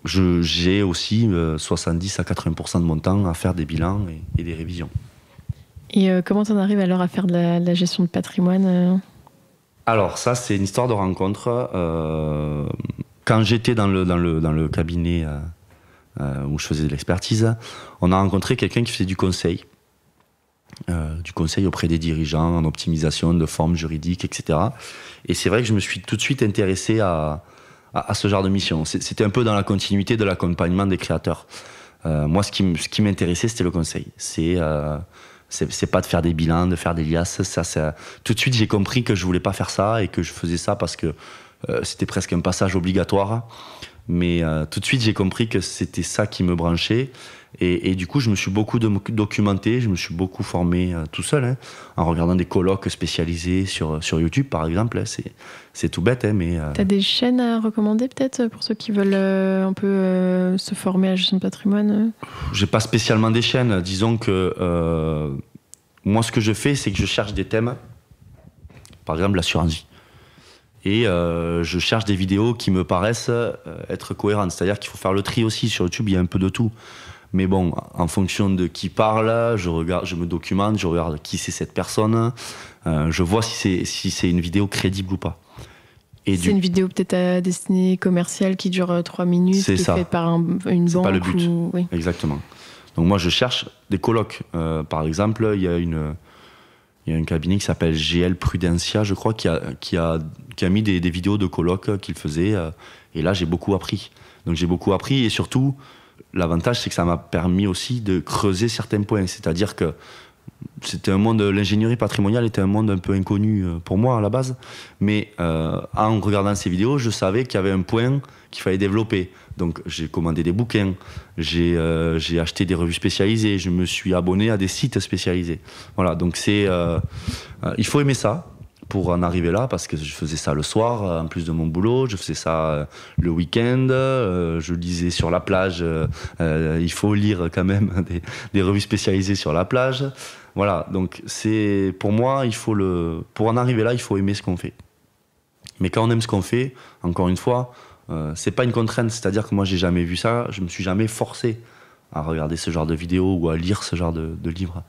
J'ai aussi 70 à 80% de mon temps à faire des bilans et des révisions. Et comment tu en arrives alors à faire de la gestion de patrimoine Alors ça, c'est une histoire de rencontre. Quand j'étais dans le cabinet où je faisais de l'expertise, on a rencontré quelqu'un qui faisait du conseil auprès des dirigeants en optimisation de formes juridiques, etc. Et c'est vrai que je me suis tout de suite intéressé à ce genre de mission. C'était un peu dans la continuité de l'accompagnement des créateurs. Moi, ce qui m'intéressait, c'était le conseil. C'est pas de faire des bilans, de faire des liasses. Tout de suite, j'ai compris que je voulais pas faire ça et que je faisais ça parce que c'était presque un passage obligatoire, mais tout de suite j'ai compris que c'était ça qui me branchait et du coup je me suis beaucoup documenté, je me suis beaucoup formé tout seul, en regardant des colloques spécialisés sur YouTube par exemple. C'est tout bête, mais... T'as des chaînes à recommander peut-être pour ceux qui veulent un peu se former à la gestion de patrimoine? J'ai pas spécialement des chaînes, disons que moi ce que je fais c'est que je cherche des thèmes, par exemple l'assurance vie. Et je cherche des vidéos qui me paraissent être cohérentes. C'est-à-dire qu'il faut faire le tri aussi. Sur YouTube, il y a un peu de tout. Mais bon, en fonction de qui parle, je me documente, je regarde qui c'est cette personne. Je vois si c'est une vidéo crédible ou pas. C'est une vidéo peut-être à destinée commerciale qui dure 3 minutes, qui est faite par une banque. Pas le but. Oui. Exactement. Donc moi, je cherche des colloques. Par exemple, il y a un cabinet qui s'appelle GL Prudencia, je crois, qui a mis des vidéos de colloques qu'il faisait. Et là, j'ai beaucoup appris. Donc j'ai beaucoup appris et surtout, l'avantage, c'est que ça m'a permis aussi de creuser certains points. C'est-à-dire que l'ingénierie patrimoniale était un monde un peu inconnu pour moi à la base. Mais en regardant ces vidéos, je savais qu'il y avait un point qu'il fallait développer. Donc j'ai commandé des bouquins, j'ai acheté des revues spécialisées, je me suis abonné à des sites spécialisés. Voilà, donc il faut aimer ça pour en arriver là, parce que je faisais ça le soir en plus de mon boulot, je faisais ça le week-end, je lisais sur la plage, il faut lire quand même des revues spécialisées sur la plage. Voilà, donc pour moi, pour en arriver là, il faut aimer ce qu'on fait. Mais quand on aime ce qu'on fait, encore une fois, c'est pas une contrainte, c'est-à-dire que moi j'ai jamais vu ça, je me suis jamais forcé à regarder ce genre de vidéos ou à lire ce genre de livres.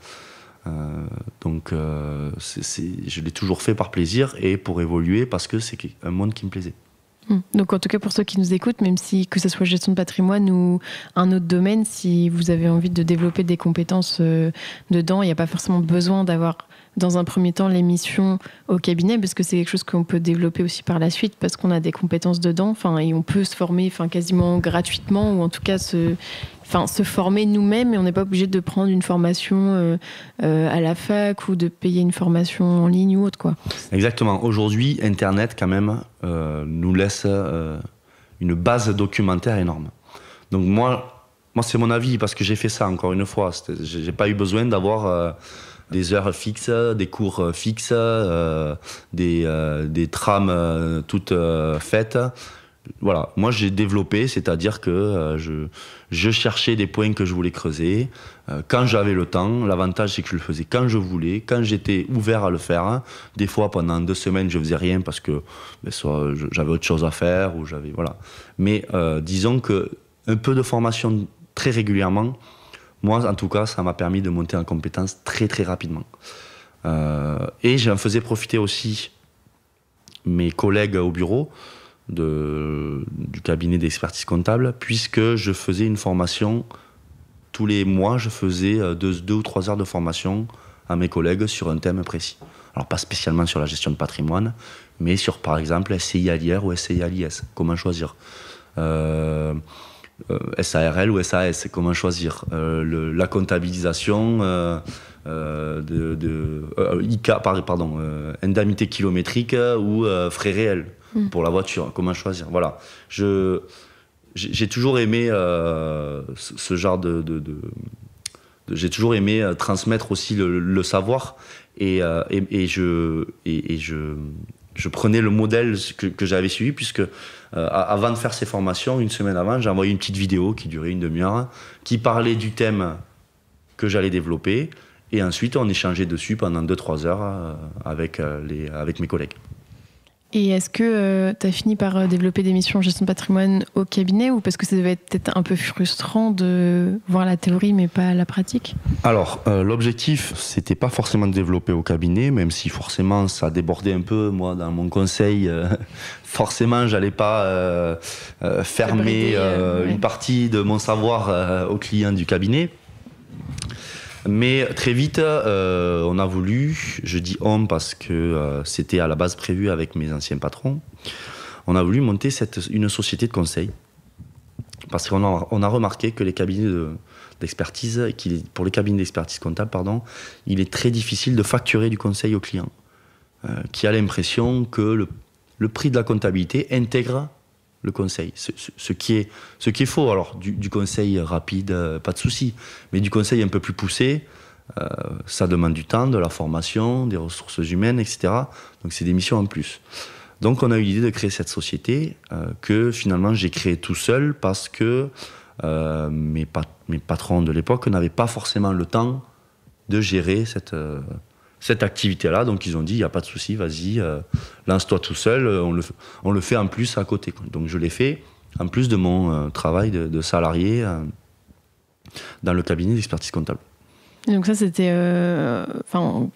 Donc je l'ai toujours fait par plaisir et pour évoluer parce que c'est un monde qui me plaisait. Donc en tout cas pour ceux qui nous écoutent, même si que ce soit gestion de patrimoine ou un autre domaine, si vous avez envie de développer des compétences dedans, il n'y a pas forcément besoin d'avoir dans un premier temps l'émission au cabinet, parce que c'est quelque chose qu'on peut développer aussi par la suite, parce qu'on a des compétences dedans, et on peut se former quasiment gratuitement, ou en tout cas se former nous-mêmes, et on n'est pas obligé de prendre une formation à la fac ou de payer une formation en ligne ou autre, quoi. Exactement. Aujourd'hui, Internet, quand même, nous laisse une base documentaire énorme. Donc moi, c'est mon avis, parce que j'ai fait ça, encore une fois. J'ai pas eu besoin d'avoir des heures fixes, des cours fixes, des trames toutes faites. Voilà, moi j'ai développé, c'est-à-dire que je cherchais des points que je voulais creuser quand j'avais le temps. L'avantage c'est que je le faisais quand je voulais, quand j'étais ouvert à le faire. Des fois pendant 2 semaines je faisais rien parce que soit j'avais autre chose à faire ou voilà. Mais disons que un peu de formation très régulièrement, moi en tout cas ça m'a permis de monter en compétence très très rapidement. Et j'en faisais profiter aussi mes collègues au bureau du cabinet d'expertise comptable, puisque je faisais une formation tous les mois. Je faisais 2 ou 3 heures de formation à mes collègues sur un thème précis. Alors pas spécialement sur la gestion de patrimoine, mais sur par exemple SCI à l'IR ou SCI à l'IS, comment choisir, SARL ou SAS, comment choisir, la comptabilisation IK, indemnité kilométrique ou frais réels pour la voiture, comment choisir. Voilà. J'ai toujours aimé ce genre j'ai toujours aimé transmettre aussi le savoir et je prenais le modèle que j'avais suivi, puisque avant de faire ces formations, une semaine avant, j'ai envoyé une petite vidéo qui durait une demi-heure, qui parlait du thème que j'allais développer, et ensuite on échangeait dessus pendant 2-3 heures avec mes collègues. Et est-ce que tu as fini par développer des missions en gestion de patrimoine au cabinet, ou parce que ça devait être peut-être un peu frustrant de voir la théorie mais pas la pratique? Alors, l'objectif, c'était pas forcément de développer au cabinet, même si forcément ça débordait un peu. Moi, dans mon conseil, forcément, j'allais pas fermer une partie de mon savoir aux clients du cabinet. Mais très vite, on a voulu, je dis on parce que c'était à la base prévu avec mes anciens patrons, on a voulu monter une société de conseil. Parce qu'on a remarqué que les cabinets d'expertise, pour les cabinets d'expertise comptable, il est très difficile de facturer du conseil aux clients, qui a l'impression que le prix de la comptabilité intègre le conseil, ce qui est faux. Alors du conseil rapide, pas de souci, mais du conseil un peu plus poussé, ça demande du temps, de la formation, des ressources humaines, etc. Donc c'est des missions en plus. Donc on a eu l'idée de créer cette société que finalement j'ai créée tout seul, parce que mes patrons de l'époque n'avaient pas forcément le temps de gérer cette activité-là. Donc ils ont dit, il n'y a pas de souci, vas-y, lance-toi tout seul, on le fait en plus à côté. Donc je l'ai fait en plus de mon travail de salarié dans le cabinet d'expertise comptable. Et donc ça, c'était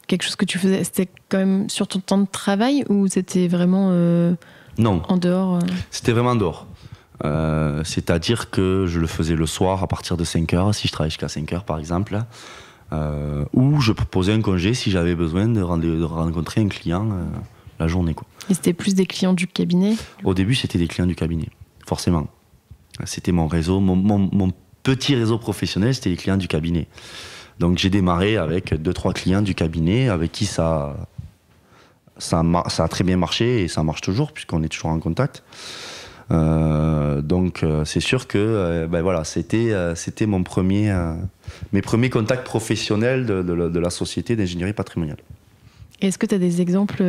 quelque chose que tu faisais, c'était quand même sur ton temps de travail, ou c'était vraiment non, en dehors C'était vraiment en dehors. C'est-à-dire que je le faisais le soir à partir de 5h, si je travaillais jusqu'à 5h par exemple, ou je proposais un congé si j'avais besoin de rencontrer un client la journée, quoi. Et c'était plus des clients du cabinet? Au début, c'était des clients du cabinet, forcément. C'était mon réseau, mon petit réseau professionnel, c'était les clients du cabinet. Donc j'ai démarré avec 2-3 clients du cabinet avec qui ça a très bien marché, et ça marche toujours puisqu'on est toujours en contact. Donc c'est sûr que voilà, c'était mes premiers contacts professionnels de la société d'ingénierie patrimoniale. Est-ce que tu as des exemples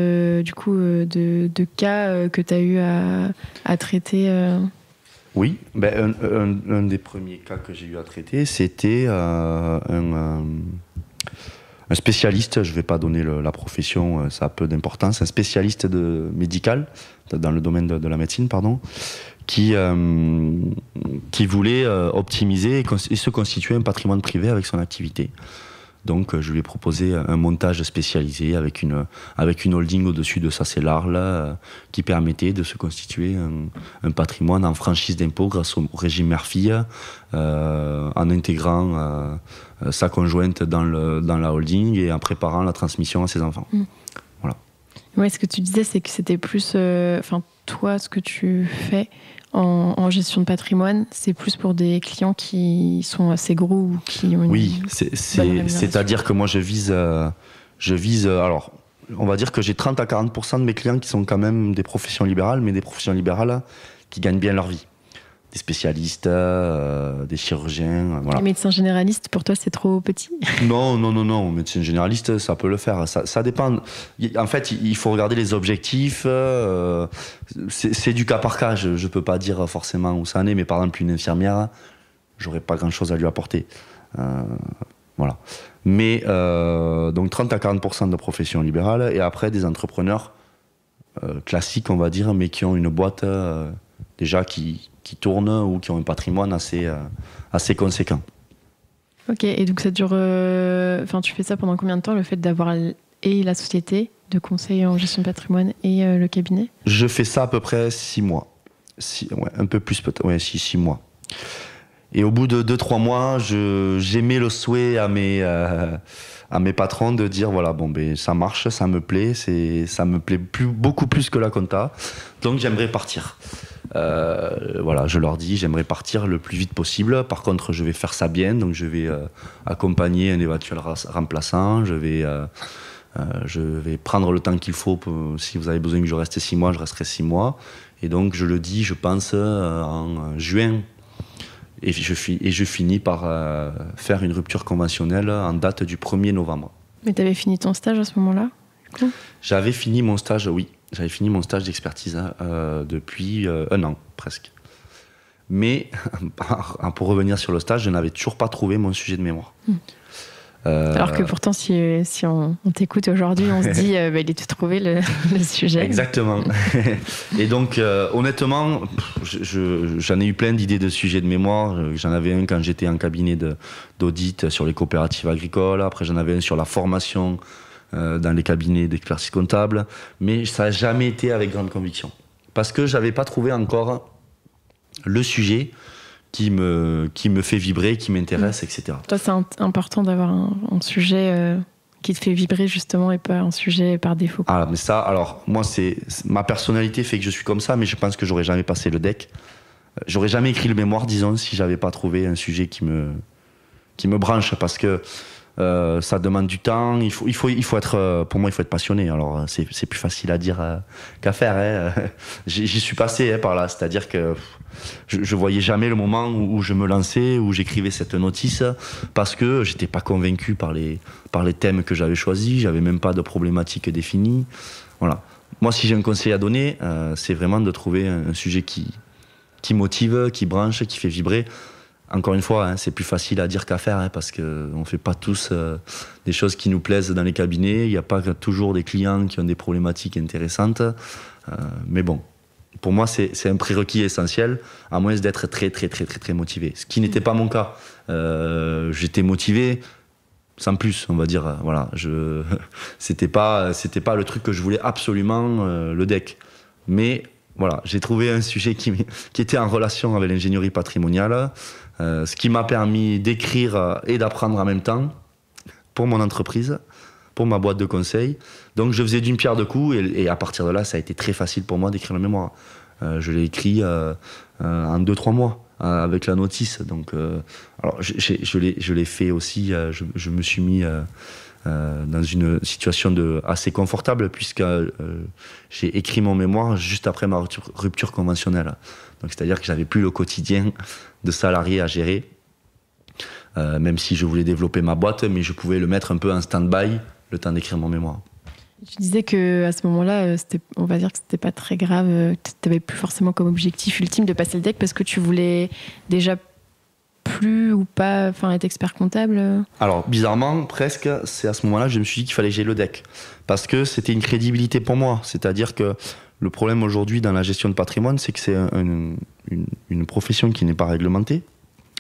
du coup de cas que tu as eu à traiter Oui, un des premiers cas que j'ai eu à traiter, c'était un un spécialiste, je ne vais pas donner la profession, ça a peu d'importance, un spécialiste médical, dans le domaine de la médecine, pardon, qui voulait optimiser et se constituer un patrimoine privé avec son activité. Donc je lui ai proposé un montage spécialisé avec une holding au-dessus de sa CELARL qui permettait de se constituer un patrimoine en franchise d'impôt grâce au régime Murphy, en intégrant sa conjointe dans la holding et en préparant la transmission à ses enfants. Voilà. Ouais, ce que tu disais, c'est que c'était plus... toi, ce que tu fais en gestion de patrimoine, c'est plus pour des clients qui sont assez gros ou qui ont une... Oui, c'est-à-dire que moi, je vise... alors, on va dire que j'ai 30 à 40% de mes clients qui sont quand même des professions libérales, mais des professions libérales qui gagnent bien leur vie. Des spécialistes, des chirurgiens, voilà. Les médecins généralistes, pour toi, c'est trop petit? Non. Médecin généraliste, ça peut le faire. Ça dépend. En fait, il faut regarder les objectifs. C'est du cas par cas. Je ne peux pas dire forcément où ça en est, mais par exemple, une infirmière, j'aurais pas grand-chose à lui apporter. Voilà. Mais donc 30 à 40% de professions libérales, et après des entrepreneurs classiques, on va dire, mais qui ont une boîte déjà qui tournent ou qui ont un patrimoine assez conséquent. Ok, et donc ça dure... tu fais ça pendant combien de temps, le fait d'avoir et la société de conseil en gestion de patrimoine et le cabinet? Je fais ça à peu près 6 mois. Un peu plus peut-être, 6 mois. Et au bout de 2-3 mois, j'émets le souhait à mes patrons de dire voilà, ça marche, ça me plaît, ça me plaît beaucoup plus que la compta, donc j'aimerais partir. Voilà, je leur dis j'aimerais partir le plus vite possible. Par contre, je vais faire ça bien, donc je vais accompagner un éventuel remplaçant. Je vais prendre le temps qu'il faut. Si vous avez besoin que je reste 6 mois, je resterai 6 mois. Et donc, je le dis, je pense en juin. Et je finis par faire une rupture conventionnelle en date du 1er novembre. Mais tu avais fini ton stage à ce moment-là, du coup ? J'avais fini mon stage, oui. J'avais fini mon stage d'expertise depuis 1 an, presque. Mais, pour revenir sur le stage, je n'avais toujours pas trouvé mon sujet de mémoire. Alors que pourtant, si on t'écoute aujourd'hui, on se dit il est tout trouvé le sujet. Exactement. Et donc, honnêtement, j'en ai eu plein d'idées de sujets de mémoire. J'en avais un quand j'étais en cabinet d'audit sur les coopératives agricoles. Après, j'en avais un sur la formation dans les cabinets d'expertise comptable, mais ça n'a jamais été avec grande conviction. Parce que je n'avais pas trouvé encore le sujet qui me fait vibrer, qui m'intéresse, etc. Toi, c'est important d'avoir un sujet qui te fait vibrer, justement, et pas un sujet par défaut. Ah, mais ça, alors, moi, ma personnalité fait que je suis comme ça, mais je pense que j'aurais jamais passé le DEC. J'aurais jamais écrit le mémoire, disons, si j'avais pas trouvé un sujet qui me branche, parce que ça demande du temps. Il faut être, pour moi, il faut être passionné. Alors, c'est plus facile à dire qu'à faire. Hein. J'y suis passé par là. C'est-à-dire que je voyais jamais le moment où je me lançais, où j'écrivais cette notice, parce que j'étais pas convaincu par les thèmes que j'avais choisis. J'avais même pas de problématique définie. Voilà. Moi, si j'ai un conseil à donner, c'est vraiment de trouver un sujet qui motive, qui branche, qui fait vibrer. Encore une fois, c'est plus facile à dire qu'à faire, parce qu'on ne fait pas tous des choses qui nous plaisent dans les cabinets. Il n'y a pas toujours des clients qui ont des problématiques intéressantes. Mais bon, pour moi, c'est un prérequis essentiel, à moins d'être très, très, très, très, très motivé. Ce qui n'était pas mon cas. J'étais motivé, sans plus, on va dire. Voilà, c'était pas le truc que je voulais absolument, le DEC. Mais voilà, j'ai trouvé un sujet qui était en relation avec l'ingénierie patrimoniale, ce qui m'a permis d'écrire et d'apprendre en même temps pour mon entreprise, pour ma boîte de conseil. Donc je faisais d'une pierre deux coups, et à partir de là, ça a été très facile pour moi d'écrire le mémoire. Je l'ai écrit en 2-3 mois avec la notice. Donc, alors je l'ai fait aussi, je me suis mis dans une situation assez confortable, puisque j'ai écrit mon mémoire juste après ma rupture conventionnelle. Donc, c'est-à-dire que j'avais plus le quotidien de salarié à gérer, même si je voulais développer ma boîte, mais je pouvais le mettre un peu en stand-by le temps d'écrire mon mémoire. Tu disais qu'à ce moment-là, on va dire que c'était pas très grave, tu n'avais plus forcément comme objectif ultime de passer le DEC, parce que tu voulais déjà plu ou pas, enfin être expert comptable? Alors bizarrement, presque, c'est à ce moment-là que je me suis dit qu'il fallait que j'aie le DEC. Parce que c'était une crédibilité pour moi. C'est-à-dire que le problème aujourd'hui dans la gestion de patrimoine, c'est que c'est une profession qui n'est pas réglementée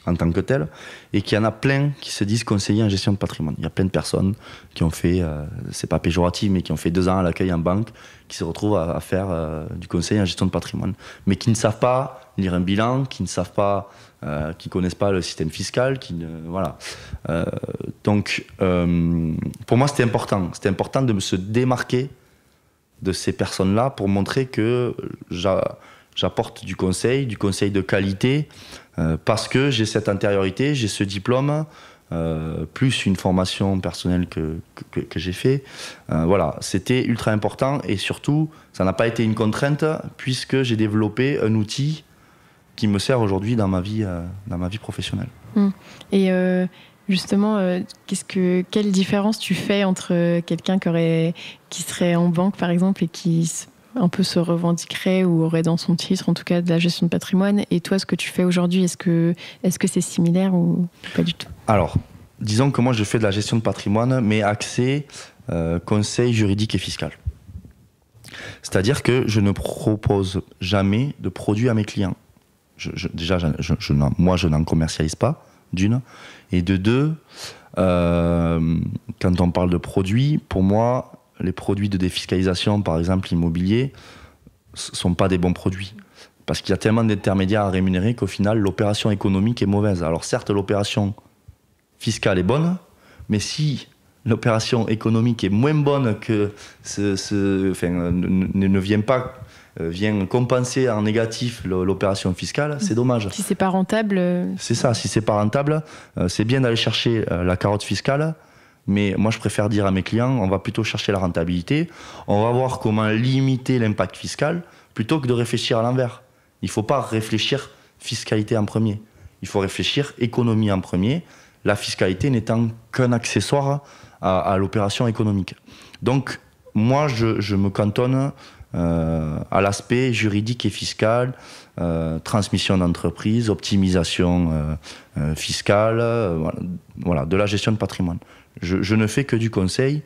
en tant que telle, et qu'il y en a plein qui se disent conseillers en gestion de patrimoine. Il y a plein de personnes qui ont fait, c'est pas péjoratif, mais qui ont fait 2 ans à l'accueil en banque, qui se retrouvent à faire du conseil en gestion de patrimoine, mais qui ne savent pas lire un bilan, qui ne savent pas, qui connaissent pas le système fiscal, voilà. Donc, pour moi, c'était important. C'était important de se démarquer de ces personnes-là pour montrer que j'apporte du conseil de qualité, parce que j'ai cette antériorité, j'ai ce diplôme, plus une formation personnelle que j'ai fait. Voilà, c'était ultra important, et surtout, ça n'a pas été une contrainte, puisque j'ai développé un outil qui me sert aujourd'hui dans ma vie professionnelle. Et justement, quelle différence tu fais entre quelqu'un qui serait en banque, par exemple, et qui un peu se revendiquerait ou aurait dans son titre, en tout cas, de la gestion de patrimoine, et toi, ce que tu fais aujourd'hui, est-ce que c'est similaire ou pas du tout? Alors, disons que moi, je fais de la gestion de patrimoine, mais axé conseil juridique et fiscal. C'est-à-dire que je ne propose jamais de produits à mes clients. Moi, je n'en commercialise pas, d'une. Et de deux, quand on parle de produits, pour moi, les produits de défiscalisation, par exemple immobilier, ne sont pas des bons produits. Parce qu'il y a tellement d'intermédiaires à rémunérer qu'au final, l'opération économique est mauvaise. Alors certes, l'opération fiscale est bonne, mais si l'opération économique est moins bonne que vient compenser en négatif l'opération fiscale, c'est dommage. Si c'est pas rentable... C'est ça, si c'est pas rentable, c'est bien d'aller chercher la carotte fiscale, mais moi je préfère dire à mes clients, on va plutôt chercher la rentabilité, on va voir comment limiter l'impact fiscal, plutôt que de réfléchir à l'envers. Il ne faut pas réfléchir fiscalité en premier, il faut réfléchir économie en premier, la fiscalité n'étant qu'un accessoire à l'opération économique. Donc moi je me cantonne à l'aspect juridique et fiscal, transmission d'entreprise, optimisation fiscale, voilà, de la gestion de patrimoine. Je ne fais que du conseil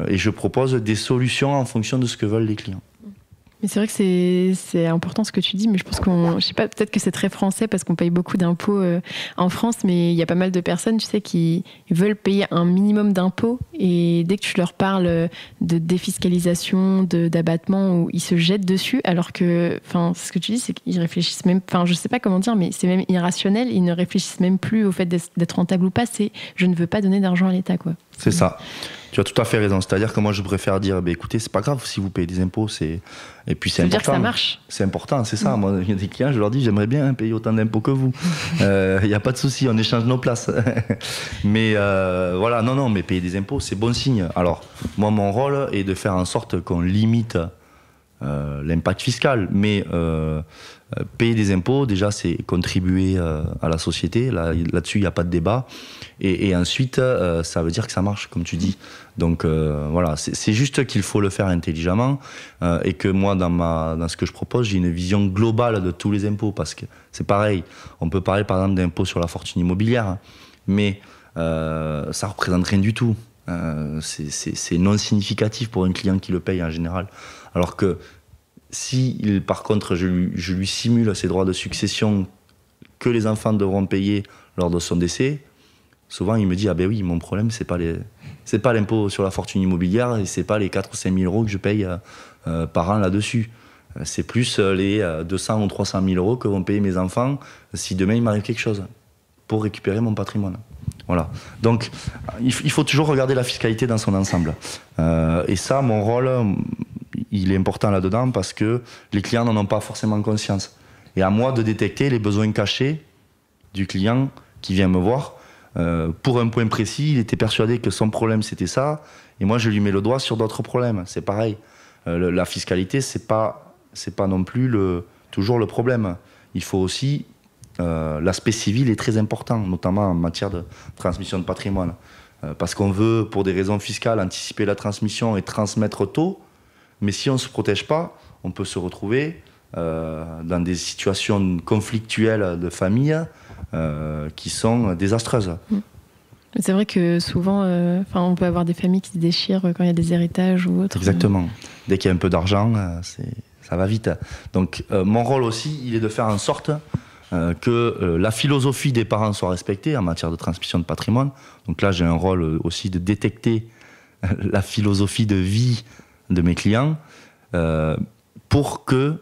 et je propose des solutions en fonction de ce que veulent les clients. Mais c'est vrai que c'est important ce que tu dis, mais je pense je sais pas, peut-être que c'est très français parce qu'on paye beaucoup d'impôts en France, mais il y a pas mal de personnes, tu sais, qui veulent payer un minimum d'impôts, et dès que tu leur parles de défiscalisation, d'abattement, ils se jettent dessus, alors que, enfin, ce que tu dis, c'est qu'ils réfléchissent même, enfin, je sais pas comment dire, mais c'est même irrationnel, ils ne réfléchissent même plus au fait d'être rentable ou pas, c'est je ne veux pas donner d'argent à l'État, quoi. C'est ça. Tu as tout à fait raison. C'est-à-dire que moi, je préfère dire, écoutez, c'est pas grave si vous payez des impôts, et puis c'est important. Ça veut dire que ça marche. C'est important, c'est ça. Moi, il y a des clients, je leur dis, j'aimerais bien payer autant d'impôts que vous. Il n'y a pas de souci, on échange nos places. Mais voilà, non, mais payer des impôts, c'est bon signe. Alors, moi, mon rôle est de faire en sorte qu'on limite l'impact fiscal, mais payer des impôts, déjà, c'est contribuer à la société. Là-dessus, il n'y a pas de débat. Et ensuite, ça veut dire que ça marche, comme tu dis. Donc voilà, c'est juste qu'il faut le faire intelligemment, et que moi, dans ce que je propose, j'ai une vision globale de tous les impôts, parce que c'est pareil. On peut parler, par exemple, d'impôt sur la fortune immobilière, mais ça représente rien du tout. C'est non significatif pour un client qui le paye en général. Alors que si, par contre, je lui simule ses droits de succession que les enfants devront payer lors de son décès, souvent il me dit, ah ben oui, mon problème, c'est pas l'impôt sur la fortune immobilière, et c'est pas les 4 ou 5 000 euros que je paye par an là-dessus. C'est plus les 200 ou 300 000 euros que vont payer mes enfants si demain il m'arrive quelque chose, pour récupérer mon patrimoine. Voilà. Donc, il faut toujours regarder la fiscalité dans son ensemble. Et ça, mon rôle, il est important là-dedans, parce que les clients n'en ont pas forcément conscience. Et à moi de détecter les besoins cachés du client qui vient me voir. Pour un point précis, il était persuadé que son problème c'était ça, et moi je lui mets le doigt sur d'autres problèmes. C'est pareil. La fiscalité, c'est pas non plus toujours le problème. Il faut aussi l'aspect civil est très important, notamment en matière de transmission de patrimoine, parce qu'on veut, pour des raisons fiscales, anticiper la transmission et transmettre tôt. Mais si on ne se protège pas, on peut se retrouver dans des situations conflictuelles de famille qui sont désastreuses. C'est vrai que souvent, on peut avoir des familles qui se déchirent quand il y a des héritages ou autre. Exactement. Dès qu'il y a un peu d'argent, ça va vite. Donc mon rôle aussi, il est de faire en sorte que la philosophie des parents soit respectée en matière de transmission de patrimoine. Donc là, j'ai un rôle aussi de détecter la philosophie de vie de mes clients pour que,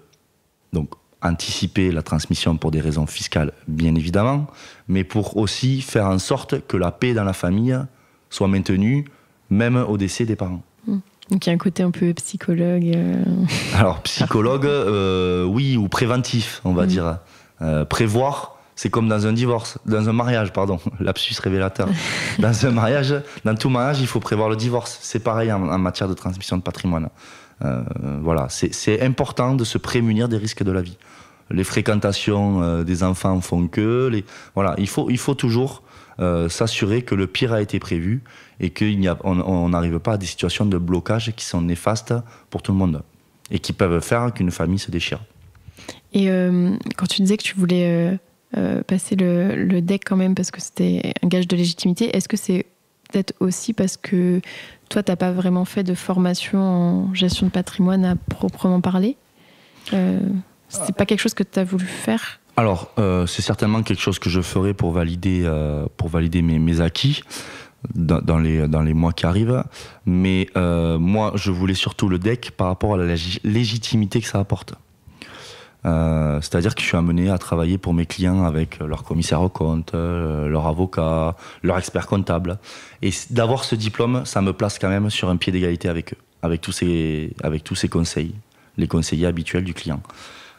donc, anticiper la transmission pour des raisons fiscales, bien évidemment, mais pour aussi faire en sorte que la paix dans la famille soit maintenue, même au décès des parents. Donc il y a un côté un peu psychologue. Alors, psychologue, oui, ou préventif, on va dire. Prévoir, c'est comme dans un mariage, pardon, lapsus révélateur. Dans tout mariage, il faut prévoir le divorce. C'est pareil en matière de transmission de patrimoine. Voilà, c'est important de se prémunir des risques de la vie. Les fréquentations des enfants font que... Voilà, il faut toujours s'assurer que le pire a été prévu et qu'on n'arrive pas à des situations de blocage qui sont néfastes pour tout le monde et qui peuvent faire qu'une famille se déchire. Et quand tu disais que tu voulais passer le DEC quand même parce que c'était un gage de légitimité, est-ce que c'est peut-être aussi parce que toi, tu n'as pas vraiment fait de formation en gestion de patrimoine à proprement parler c'est pas quelque chose que tu as voulu faire? Alors, c'est certainement quelque chose que je ferai pour valider mes acquis dans les mois qui arrivent. Mais moi, je voulais surtout le DEC par rapport à la légitimité que ça apporte. C'est-à-dire que je suis amené à travailler pour mes clients avec leur commissaire aux comptes, leur avocat, leur expert comptable. Et d'avoir ce diplôme, ça me place quand même sur un pied d'égalité avec eux, avec tous ces conseils, les conseillers habituels du client.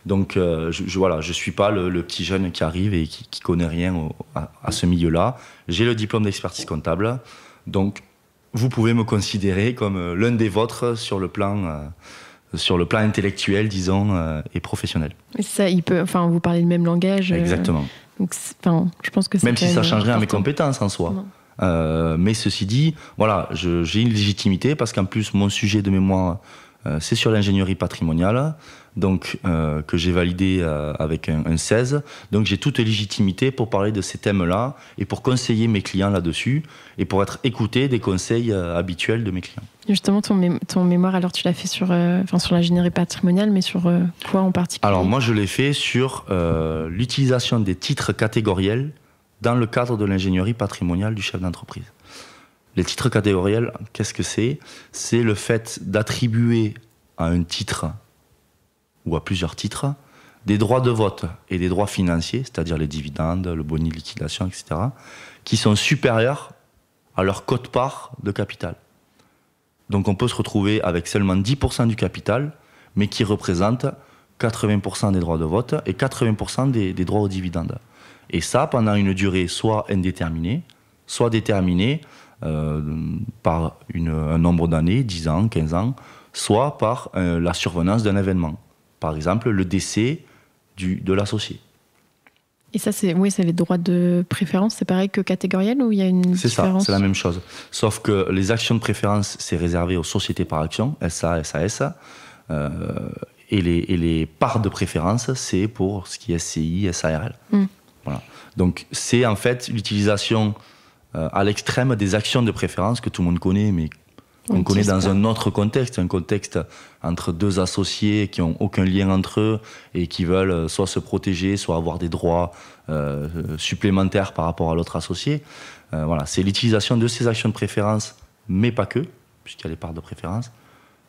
Donc je suis pas le petit jeune qui arrive et qui connaît rien à ce milieu-là. J'ai le diplôme d'expertise comptable, donc vous pouvez me considérer comme l'un des vôtres sur le plan intellectuel, disons, et professionnel. Et ça, vous parlez le même langage. Exactement. Donc, je pense que même si ça changerait à mes compétences en soi. Mais ceci dit, voilà, j'ai une légitimité parce qu'en plus, mon sujet de mémoire, c'est sur l'ingénierie patrimoniale, donc que j'ai validé avec un 16. Donc j'ai toute légitimité pour parler de ces thèmes-là et pour conseiller mes clients là-dessus et pour être écouté des conseils habituels de mes clients. Justement, ton mémoire, alors tu l'as fait sur l'ingénierie patrimoniale, mais sur quoi en particulier? Alors moi, je l'ai fait sur l'utilisation des titres catégoriels dans le cadre de l'ingénierie patrimoniale du chef d'entreprise. Les titres catégoriels, qu'est-ce que c'est? C'est le fait d'attribuer à un titre ou à plusieurs titres des droits de vote et des droits financiers, c'est-à-dire les dividendes, le boni de liquidation, etc., qui sont supérieurs à leur quote-part de capital. Donc on peut se retrouver avec seulement 10% du capital, mais qui représente 80% des droits de vote et 80% des droits aux dividendes. Et ça, pendant une durée soit indéterminée, soit déterminée par un nombre d'années, 10 ans, 15 ans, soit par la survenance d'un événement. Par exemple, le décès de l'associé. Et ça, c'est les droits de préférence, c'est pareil que catégoriel ou il y a une différence? C'est ça, c'est la même chose. Sauf que les actions de préférence, c'est réservé aux sociétés par action, SA, SAS. Et les parts de préférence, c'est pour ce qui est SCI, SARL. Voilà. Donc, c'est en fait l'utilisation à l'extrême des actions de préférence que tout le monde connaît, mais on connaît dans un autre contexte, un contexte entre deux associés qui n'ont aucun lien entre eux et qui veulent soit se protéger, soit avoir des droits supplémentaires par rapport à l'autre associé. Voilà, c'est l'utilisation de ces actions de préférence, mais pas que, puisqu'il y a les parts de préférence,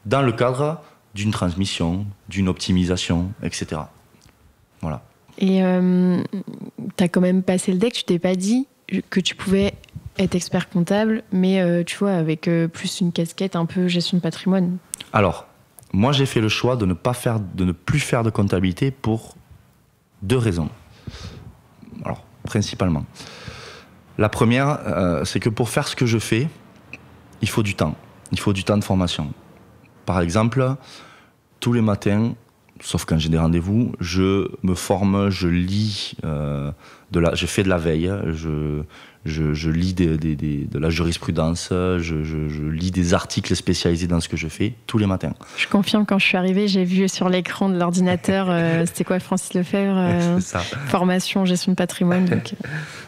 dans le cadre d'une transmission, d'une optimisation, etc. Voilà. Et tu as quand même passé le DEC, tu t'es pas dit que tu pouvais être expert comptable, mais tu vois, avec plus une casquette un peu gestion de patrimoine. Alors, moi j'ai fait le choix de ne plus faire de comptabilité pour 2 raisons. Alors, principalement. La première, c'est que pour faire ce que je fais, il faut du temps. Il faut du temps de formation. Par exemple, tous les matins, sauf quand j'ai des rendez-vous, je me forme, je lis je fais de la veille, je lis de la jurisprudence, je lis des articles spécialisés dans ce que je fais tous les matins. Je confirme, quand je suis arrivée, j'ai vu sur l'écran de l'ordinateur, c'était quoi, Francis Lefebvre, formation, gestion de patrimoine.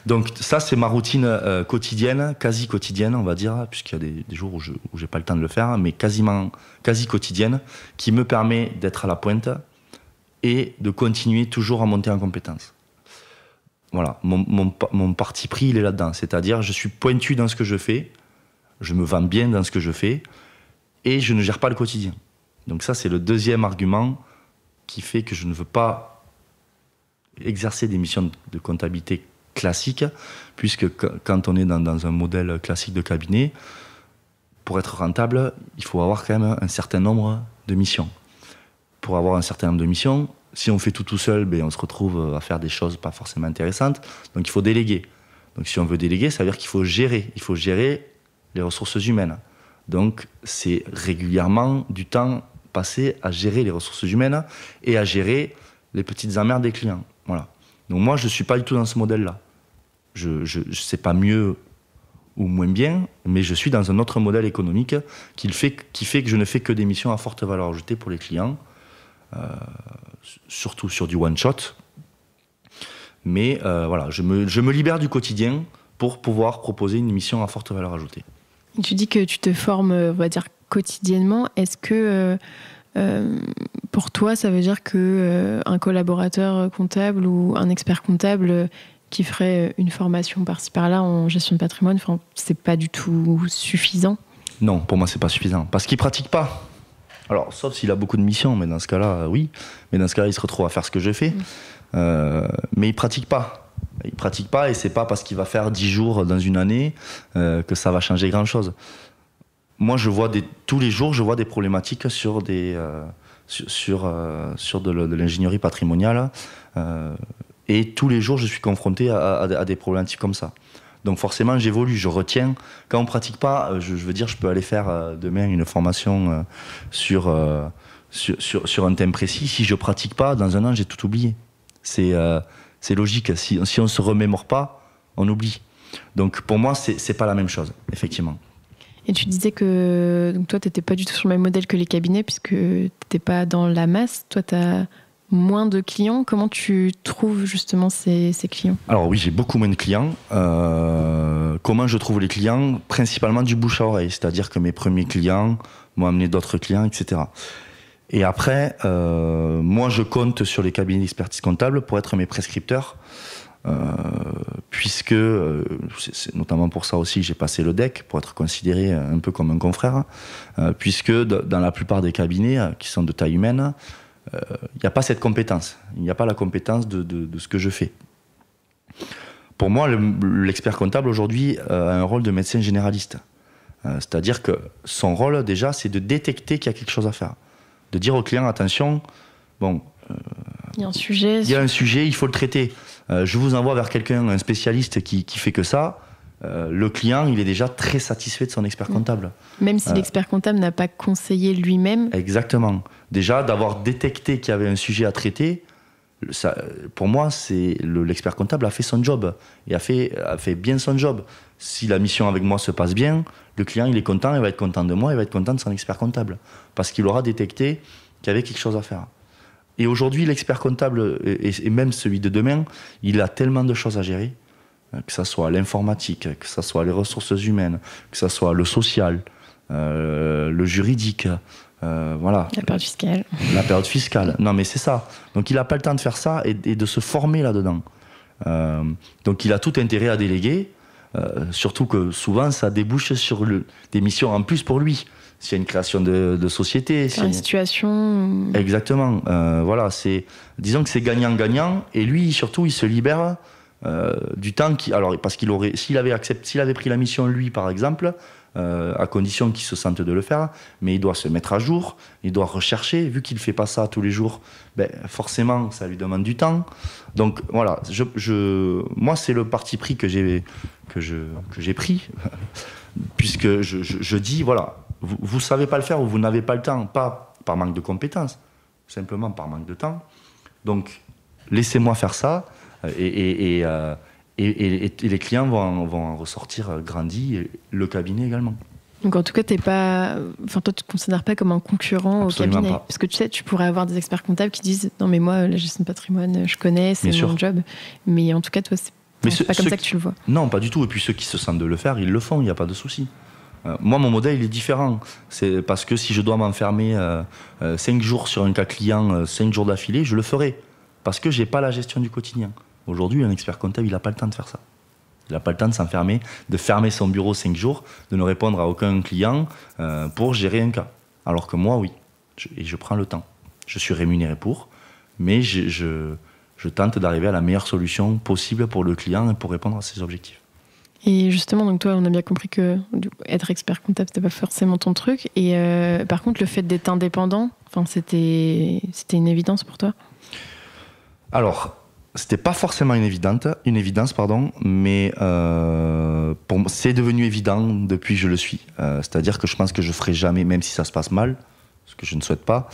Donc ça, c'est ma routine quotidienne, quasi quotidienne, on va dire, puisqu'il y a des jours où j'ai pas le temps de le faire, mais quasi quotidienne, qui me permet d'être à la pointe et de continuer toujours à monter en compétences. Voilà, mon parti pris, il est là-dedans. C'est-à-dire, je suis pointu dans ce que je fais, je me vends bien dans ce que je fais, et je ne gère pas le quotidien. Donc ça, c'est le deuxième argument qui fait que je ne veux pas exercer des missions de comptabilité classiques, puisque quand on est dans un modèle classique de cabinet, pour être rentable, il faut avoir quand même un certain nombre de missions. Pour avoir un certain nombre de missions, si on fait tout seul, on se retrouve à faire des choses pas forcément intéressantes. Donc il faut déléguer. Donc si on veut déléguer, ça veut dire qu'il faut gérer. Il faut gérer les ressources humaines. Donc c'est régulièrement du temps passé à gérer les ressources humaines et à gérer les petites emmerdes des clients. Voilà. Donc moi, je ne suis pas du tout dans ce modèle-là. Je sais pas mieux ou moins bien, mais je suis dans un autre modèle économique qui fait que je ne fais que des missions à forte valeur ajoutée pour les clients. Surtout sur du one-shot. Mais voilà, je me libère du quotidien pour pouvoir proposer une mission à forte valeur ajoutée. Tu dis que tu te formes, on va dire, quotidiennement. Est-ce que pour toi, ça veut dire qu'un collaborateur comptable ou un expert comptable qui ferait une formation par-ci par-là en gestion de patrimoine, c'est pas du tout suffisant? Non, pour moi, c'est pas suffisant. Parce qu'il pratique pas. Alors, sauf s'il a beaucoup de missions, mais dans ce cas-là, oui. Mais dans ce cas-là, il se retrouve à faire ce que je fais. Mais il pratique pas. Il pratique pas, et c'est pas parce qu'il va faire 10 jours dans une année que ça va changer grand-chose. Moi, tous les jours, je vois des problématiques sur de l'ingénierie patrimoniale. Et tous les jours, je suis confronté à des problématiques comme ça. Donc forcément, j'évolue, je retiens. Quand on ne pratique pas, je veux dire, je peux aller faire demain une formation sur un thème précis. Si je ne pratique pas, dans un an, j'ai tout oublié. C'est logique. Si on ne se remémore pas, on oublie. Donc pour moi, ce n'est pas la même chose, effectivement. Et tu disais que donc toi, tu n'étais pas du tout sur le même modèle que les cabinets, puisque tu n'étais pas dans la masse. Toi, tu as moins de clients. Comment tu trouves justement ces clients? Alors oui, j'ai beaucoup moins de clients. Comment je trouve les clients? Principalement du bouche à oreille, c'est-à-dire que mes premiers clients m'ont amené d'autres clients, etc. Et après, moi je compte sur les cabinets d'expertise comptable pour être mes prescripteurs, puisque c'est notamment pour ça aussi que j'ai passé le DEC, pour être considéré un peu comme un confrère, puisque dans la plupart des cabinets qui sont de taille humaine, il n'y a pas cette compétence. Il n'y a pas la compétence de ce que je fais. Pour moi, l'expert comptable aujourd'hui a un rôle de médecin généraliste. C'est-à-dire que son rôle déjà, c'est de détecter qu'il y a quelque chose à faire. De dire au client, attention, il y a un sujet, il faut le traiter. Je vous envoie vers quelqu'un, un spécialiste qui fait que ça. Le client, il est déjà très satisfait de son expert comptable. Même si l'expert comptable n'a pas conseillé lui-même. Exactement. Déjà, d'avoir détecté qu'il y avait un sujet à traiter, ça, pour moi, l'expert comptable a fait son job. Et a fait bien son job. Si la mission avec moi se passe bien, le client, il est content, il va être content de moi, il va être content de son expert comptable. Parce qu'il aura détecté qu'il y avait quelque chose à faire. Et aujourd'hui, l'expert comptable, et même celui de demain, il a tellement de choses à gérer, que ce soit l'informatique, que ce soit les ressources humaines, que ce soit le social, le juridique, voilà. La période fiscale. La période fiscale. Non, mais c'est ça. Donc, il n'a pas le temps de faire ça et de se former là-dedans. Donc, il a tout intérêt à déléguer, surtout que souvent, ça débouche sur des missions en plus pour lui. S'il y a une création de société. Une situation. Exactement. Voilà, disons que c'est gagnant-gagnant. Et lui, surtout, il se libère du temps parce s'il avait pris la mission lui par exemple, à condition qu'il se sente de le faire, mais il doit se mettre à jour, il doit rechercher, vu qu'il ne fait pas ça tous les jours, forcément ça lui demande du temps. Donc voilà, moi c'est le parti pris que j'ai pris, puisque je dis voilà, vous ne savez pas le faire ou vous n'avez pas le temps, pas par manque de compétences, simplement par manque de temps. Donc laissez-moi faire ça. Et les clients vont en ressortir grandis, et le cabinet également. Donc en tout cas, toi, tu te considères pas comme un concurrent Absolument au cabinet. pas. Parce que tu sais, tu pourrais avoir des experts comptables qui disent non mais moi, la gestion de patrimoine, je connais, c'est mon job. Mais en tout cas, toi, c'est pas comme ça que tu le vois. Non, pas du tout. Et puis ceux qui se sentent de le faire, ils le font, il n'y a pas de souci. Moi, mon modèle, il est différent. C'est parce que si je dois m'enfermer 5 jours sur un cas client, 5 jours d'affilée, je le ferai. Parce que je n'ai pas la gestion du quotidien. Aujourd'hui, un expert comptable, il n'a pas le temps de faire ça. Il n'a pas le temps de s'enfermer, de fermer son bureau 5 jours, de ne répondre à aucun client pour gérer un cas. Alors que moi, oui. Et je prends le temps. Je suis rémunéré pour, mais je tente d'arriver à la meilleure solution possible pour le client et pour répondre à ses objectifs. Et justement, donc toi, on a bien compris que être expert comptable, c'était pas forcément ton truc. Et par contre, le fait d'être indépendant, c'était une évidence pour toi? Alors, c'était pas forcément une évidence, mais c'est devenu évident depuis que je le suis. C'est-à-dire que je pense que je ferai jamais, même si ça se passe mal, ce que je ne souhaite pas,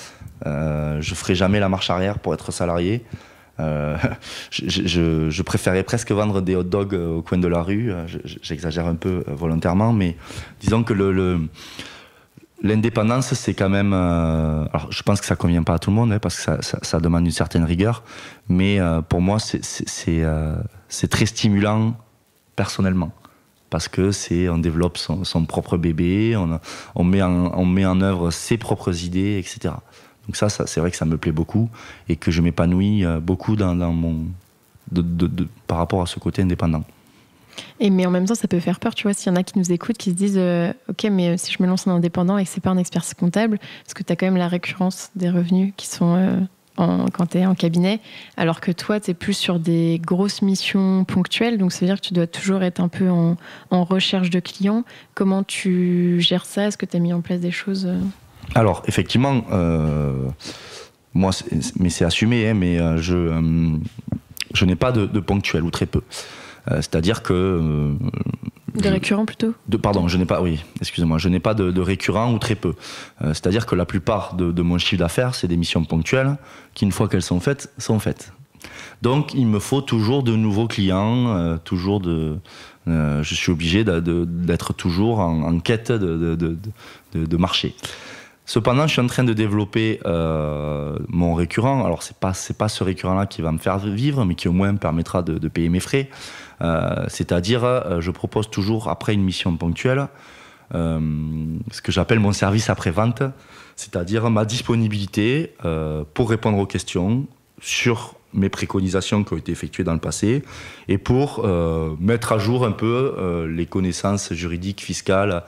je ferai jamais la marche arrière pour être salarié. Je préférais presque vendre des hot dogs au coin de la rue. J'exagère un peu volontairement, mais disons que l'indépendance, c'est quand même... alors, je pense que ça ne convient pas à tout le monde, parce que ça demande une certaine rigueur, mais pour moi, c'est très stimulant personnellement, parce que on développe son propre bébé, on met en œuvre ses propres idées, etc. Donc ça, c'est vrai que ça me plaît beaucoup, et que je m'épanouis beaucoup par rapport à ce côté indépendant. Mais en même temps, ça peut faire peur, tu vois, s'il y en a qui nous écoutent, qui se disent ok, mais si je me lance en indépendant et que c'est pas un expert comptable, parce que tu as quand même la récurrence des revenus qui sont quand tu es en cabinet, alors que toi, tu es plus sur des grosses missions ponctuelles, donc ça veut dire que tu dois toujours être un peu en recherche de clients. Comment tu gères ça? Est-ce que tu as mis en place des choses Alors, effectivement, moi, mais c'est assumé, mais je n'ai pas de ponctuel, ou très peu. C'est-à-dire que... de récurrent plutôt je n'ai pas de récurrent ou très peu. C'est-à-dire que la plupart de mon chiffre d'affaires, c'est des missions ponctuelles qui, une fois qu'elles sont faites, sont faites. Donc, il me faut toujours de nouveaux clients, je suis obligé d'être toujours en quête de marché. Cependant, je suis en train de développer mon récurrent. Alors, c'est pas ce récurrent-là qui va me faire vivre, mais qui au moins me permettra de payer mes frais. C'est-à-dire, je propose toujours, après une mission ponctuelle, ce que j'appelle mon service après-vente, c'est-à-dire ma disponibilité pour répondre aux questions sur mes préconisations qui ont été effectuées dans le passé, et pour mettre à jour un peu les connaissances juridiques, fiscales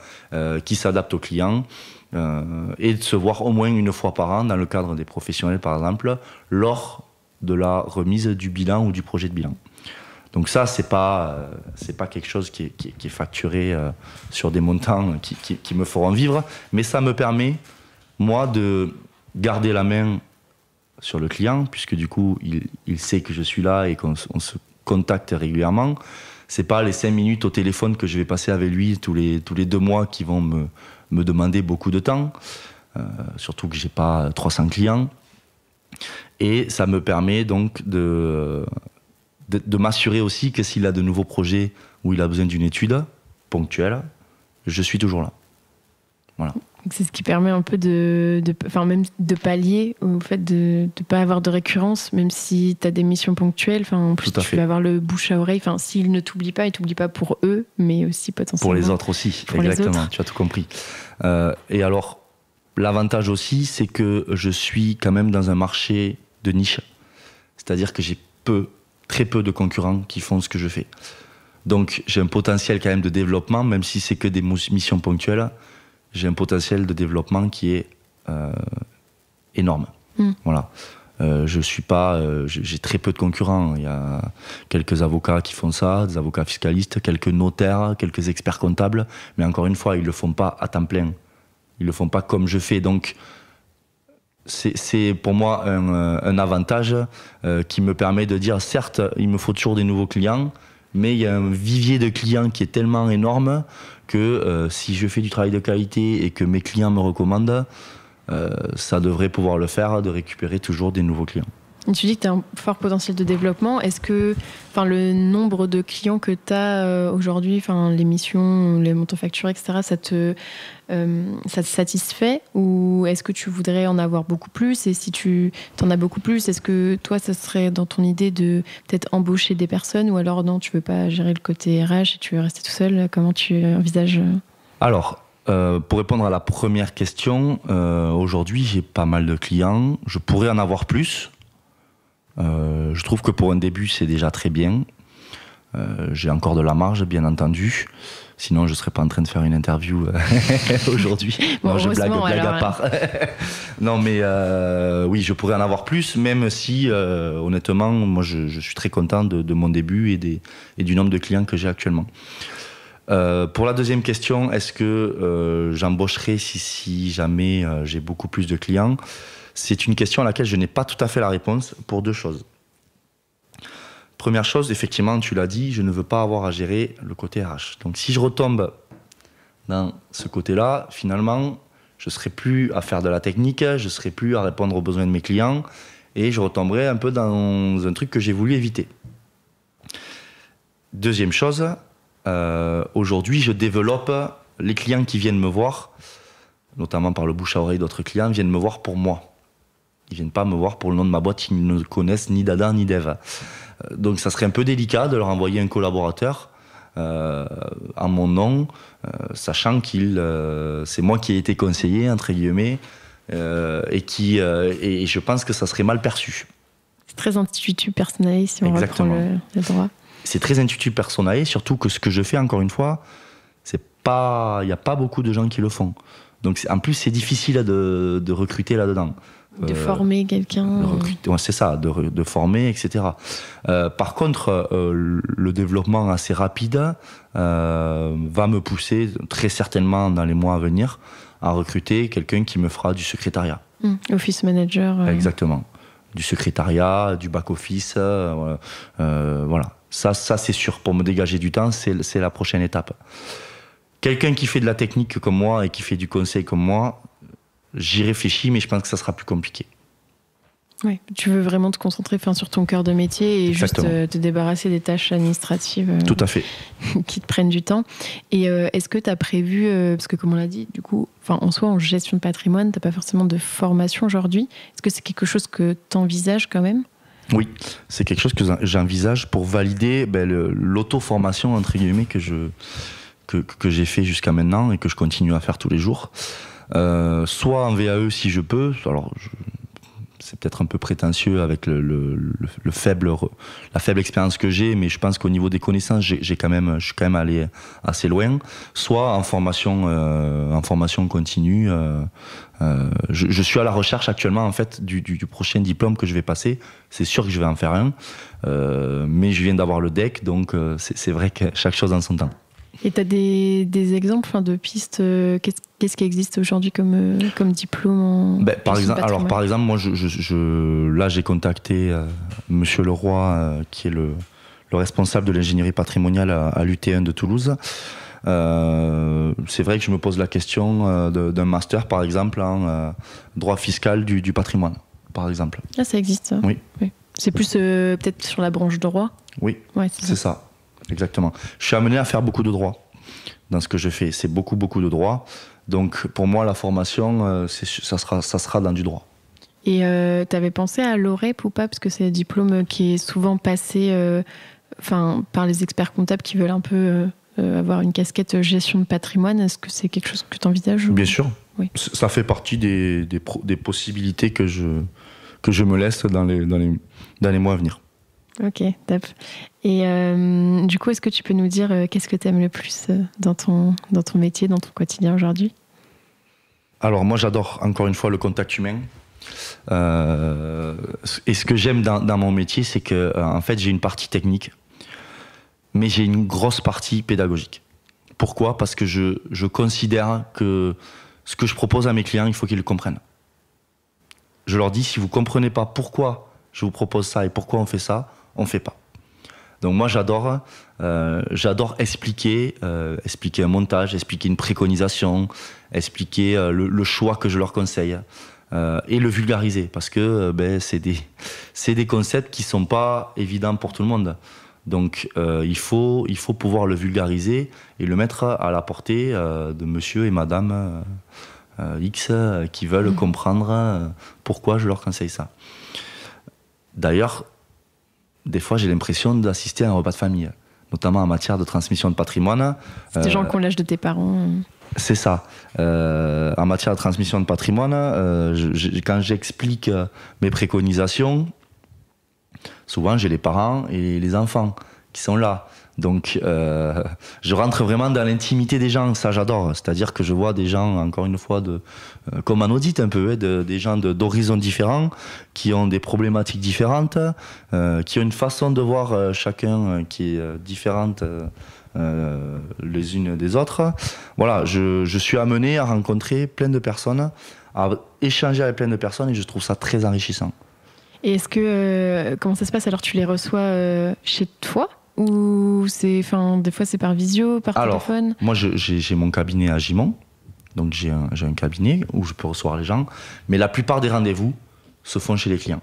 qui s'adaptent aux clients, et de se voir au moins une fois par an dans le cadre des professionnels, par exemple, lors de la remise du bilan ou du projet de bilan. Donc ça, c'est pas quelque chose qui est facturé sur des montants qui me feront vivre, mais ça me permet, moi, de garder la main sur le client, puisque du coup, il sait que je suis là et qu'on se contacte régulièrement. C'est pas les 5 minutes au téléphone que je vais passer avec lui tous les 2 mois qui vont me demander beaucoup de temps, surtout que j'ai pas 300 clients. Et ça me permet donc de m'assurer aussi que s'il a de nouveaux projets où il a besoin d'une étude ponctuelle, je suis toujours là. Voilà. C'est ce qui permet un peu même de pallier au fait de ne pas avoir de récurrence, même si tu as des missions ponctuelles. En plus, tu vas avoir le bouche à oreille. S'ils ne t'oublient pas, ils ne t'oublient pas pour eux, mais aussi potentiellement pour les autres aussi. Pour exactement, les autres. Tu as tout compris. Et alors, l'avantage aussi, c'est que je suis quand même dans un marché de niche. C'est-à-dire que j'ai très peu de concurrents qui font ce que je fais. Donc, j'ai un potentiel quand même de développement, même si c'est que des missions ponctuelles. J'ai un potentiel de développement qui est énorme. Voilà. J'ai très peu de concurrents. Il y a quelques avocats qui font ça, des avocats fiscalistes, quelques notaires, quelques experts comptables. Mais encore une fois, ils ne le font pas à temps plein. Ils ne le font pas comme je fais. Donc, c'est pour moi un avantage qui me permet de dire, certes, il me faut toujours des nouveaux clients, mais il y a un vivier de clients qui est tellement énorme que si je fais du travail de qualité et que mes clients me recommandent, ça devrait pouvoir le faire, de récupérer toujours des nouveaux clients. Tu dis que tu as un fort potentiel de développement. Est-ce que le nombre de clients que tu as aujourd'hui, les missions, les montants facturés, etc., ça te satisfait, ou est-ce que tu voudrais en avoir beaucoup plus? Et si tu en as beaucoup plus, est-ce que toi, ça serait dans ton idée de peut-être embaucher des personnes, ou alors non, tu veux pas gérer le côté RH et tu veux rester tout seul? Comment tu envisages? Alors, pour répondre à la première question, aujourd'hui, j'ai pas mal de clients. Je pourrais en avoir plus. Je trouve que pour un début, c'est déjà très bien. J'ai encore de la marge, bien entendu. Sinon, je ne serais pas en train de faire une interview aujourd'hui. Bon, non, je blague alors, à part. Non, mais oui, je pourrais en avoir plus, même si, honnêtement, moi, je suis très content de mon début et du nombre de clients que j'ai actuellement. Pour la deuxième question, est-ce que j'embaucherai si jamais j'ai beaucoup plus de clients? C'est une question à laquelle je n'ai pas tout à fait la réponse pour deux choses. Première chose, effectivement, tu l'as dit, je ne veux pas avoir à gérer le côté RH. Donc si je retombe dans ce côté-là, finalement, je ne serai plus à faire de la technique, je ne serai plus à répondre aux besoins de mes clients et je retomberai un peu dans un truc que j'ai voulu éviter. Deuxième chose, aujourd'hui, je développe les clients qui viennent me voir, notamment par le bouche à oreille d'autres clients, viennent me voir pour moi. Ils ne viennent pas me voir pour le nom de ma boîte, ils ne connaissent ni Dada ni Dev. Donc ça serait un peu délicat de leur envoyer un collaborateur en mon nom, sachant c'est moi qui ai été conseillé, entre guillemets, et je pense que ça serait mal perçu. C'est très intuitu personnalisé, si on reprend le droit. C'est très intuitu personnalisé, surtout que ce que je fais, encore une fois, il n'y a pas beaucoup de gens qui le font. Donc en plus, c'est difficile de recruter là-dedans. De former quelqu'un. Ouais, c'est ça, de former, etc. Par contre, le développement assez rapide va me pousser très certainement dans les mois à venir à recruter quelqu'un qui me fera du secrétariat. Office manager. Exactement. Du secrétariat, du back-office, voilà. Ça c'est sûr. Pour me dégager du temps, c'est la prochaine étape. Quelqu'un qui fait de la technique comme moi et qui fait du conseil comme moi, j'y réfléchis, mais je pense que ça sera plus compliqué. Oui, tu veux vraiment te concentrer sur ton cœur de métier et Exactement. Juste te débarrasser des tâches administratives Tout à fait. qui te prennent du temps. Et est-ce que tu as prévu, parce que comme on l'a dit, du coup, en soi, en gestion de patrimoine, tu n'as pas forcément de formation aujourd'hui. Est-ce que c'est quelque chose que tu envisages quand même ? Oui, c'est quelque chose que j'envisage pour valider l'auto-formation, entre guillemets, que j'ai fait jusqu'à maintenant et que je continue à faire tous les jours. Soit en VAE si je peux, alors c'est peut-être un peu prétentieux avec la faible expérience que j'ai, mais je pense qu'au niveau des connaissances, je suis quand même allé assez loin. Soit en formation continue. Je suis à la recherche actuellement en fait du prochain diplôme que je vais passer. C'est sûr que je vais en faire un, mais je viens d'avoir le DEC, donc c'est vrai que chaque chose en son temps. Et tu as des exemples de pistes, qu'est-ce qui existe aujourd'hui comme diplôme par exemple, moi, là, j'ai contacté Monsieur Leroy, qui est le responsable de l'ingénierie patrimoniale à l'UT1 de Toulouse. C'est vrai que je me pose la question d'un master, par exemple, en droit fiscal du patrimoine, par exemple. Ah, ça existe, ça. Oui. C'est plus peut-être sur la branche droit. Oui, ouais, c'est ça. Exactement. Je suis amené à faire beaucoup de droit dans ce que je fais. C'est beaucoup de droit. Donc pour moi, la formation, ça sera dans du droit. Et tu avais pensé à l'OREP ou pas ? Parce que c'est un diplôme qui est souvent passé par les experts comptables qui veulent un peu avoir une casquette gestion de patrimoine. Est-ce que c'est quelque chose que tu envisages ? Bien sûr. Oui. Ça fait partie des possibilités que je me laisse dans les mois à venir. Ok, top. Et du coup, est-ce que tu peux nous dire qu'est-ce que tu aimes le plus dans ton métier, dans ton quotidien aujourd'hui ? Alors moi, j'adore encore une fois le contact humain. Et ce que j'aime dans mon métier, c'est que en fait, j'ai une partie technique, mais j'ai une grosse partie pédagogique. Pourquoi ? Parce que je considère que ce que je propose à mes clients, il faut qu'ils le comprennent. Je leur dis, si vous ne comprenez pas pourquoi je vous propose ça et pourquoi on fait ça, on ne fait pas. Donc moi, j'adore expliquer un montage, expliquer une préconisation, expliquer le choix que je leur conseille. et le vulgariser, parce que c'est des concepts qui ne sont pas évidents pour tout le monde. Donc il faut pouvoir le vulgariser et le mettre à la portée de monsieur et madame X qui veulent comprendre pourquoi je leur conseille ça. D'ailleurs, des fois j'ai l'impression d'assister à un repas de famille, notamment en matière de transmission de patrimoine. C'est des gens qui ont l'âge de tes parents. C'est ça. En matière de transmission de patrimoine, quand j'explique mes préconisations, souvent j'ai les parents et les enfants qui sont là. Donc je rentre vraiment dans l'intimité des gens, ça j'adore. C'est-à-dire que je vois des gens, encore une fois, comme en audit un peu, des gens d'horizons différents, qui ont des problématiques différentes, qui ont une façon de voir chacun qui est différente les unes des autres. Voilà, je suis amené à rencontrer plein de personnes, à échanger avec plein de personnes, et je trouve ça très enrichissant. Et est-ce que comment ça se passe alors? Tu les reçois chez toi ou des fois c'est par visio, par téléphone? Moi j'ai mon cabinet à Gimont, donc j'ai un cabinet où je peux recevoir les gens, mais la plupart des rendez-vous se font chez les clients,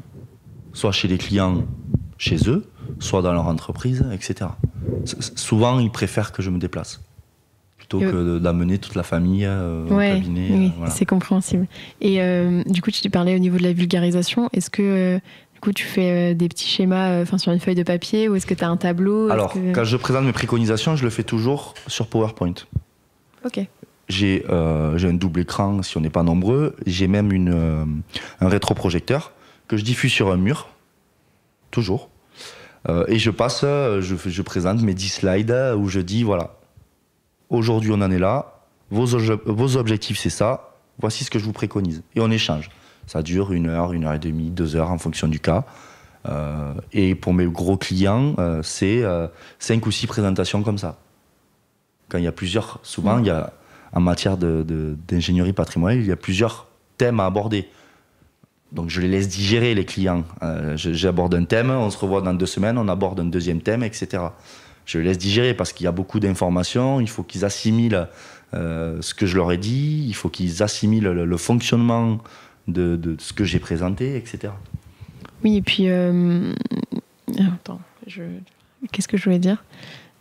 soit chez les clients chez eux, soit dans leur entreprise, etc. Souvent ils préfèrent que je me déplace plutôt que d'amener toute la famille au cabinet. Oui, voilà. C'est compréhensible. Et du coup, tu parlais au niveau de la vulgarisation. Est-ce que du coup, tu fais des petits schémas sur une feuille de papier, ou est-ce que tu as un tableau? Alors, quand je présente mes préconisations, je le fais toujours sur PowerPoint. Ok. J'ai un double écran si on n'est pas nombreux. J'ai même un rétroprojecteur que je diffuse sur un mur, toujours. Et je présente mes 10 slides où je dis, voilà, aujourd'hui on en est là, vos objectifs c'est ça, voici ce que je vous préconise. Et on échange. Ça dure 1 heure, 1 heure et demie, 2 heures en fonction du cas. Et pour mes gros clients, c'est 5 ou 6 présentations comme ça. Quand il y a plusieurs, souvent il y a, en matière d'ingénierie patrimoniale, il y a plusieurs thèmes à aborder. Donc je les laisse digérer, les clients. J'aborde un thème, on se revoit dans 2 semaines, on aborde un deuxième thème, etc. Je les laisse digérer parce qu'il y a beaucoup d'informations, il faut qu'ils assimilent ce que je leur ai dit, il faut qu'ils assimilent le fonctionnement de ce que j'ai présenté, etc. Oui, et puis... Attends, qu'est-ce que je voulais dire?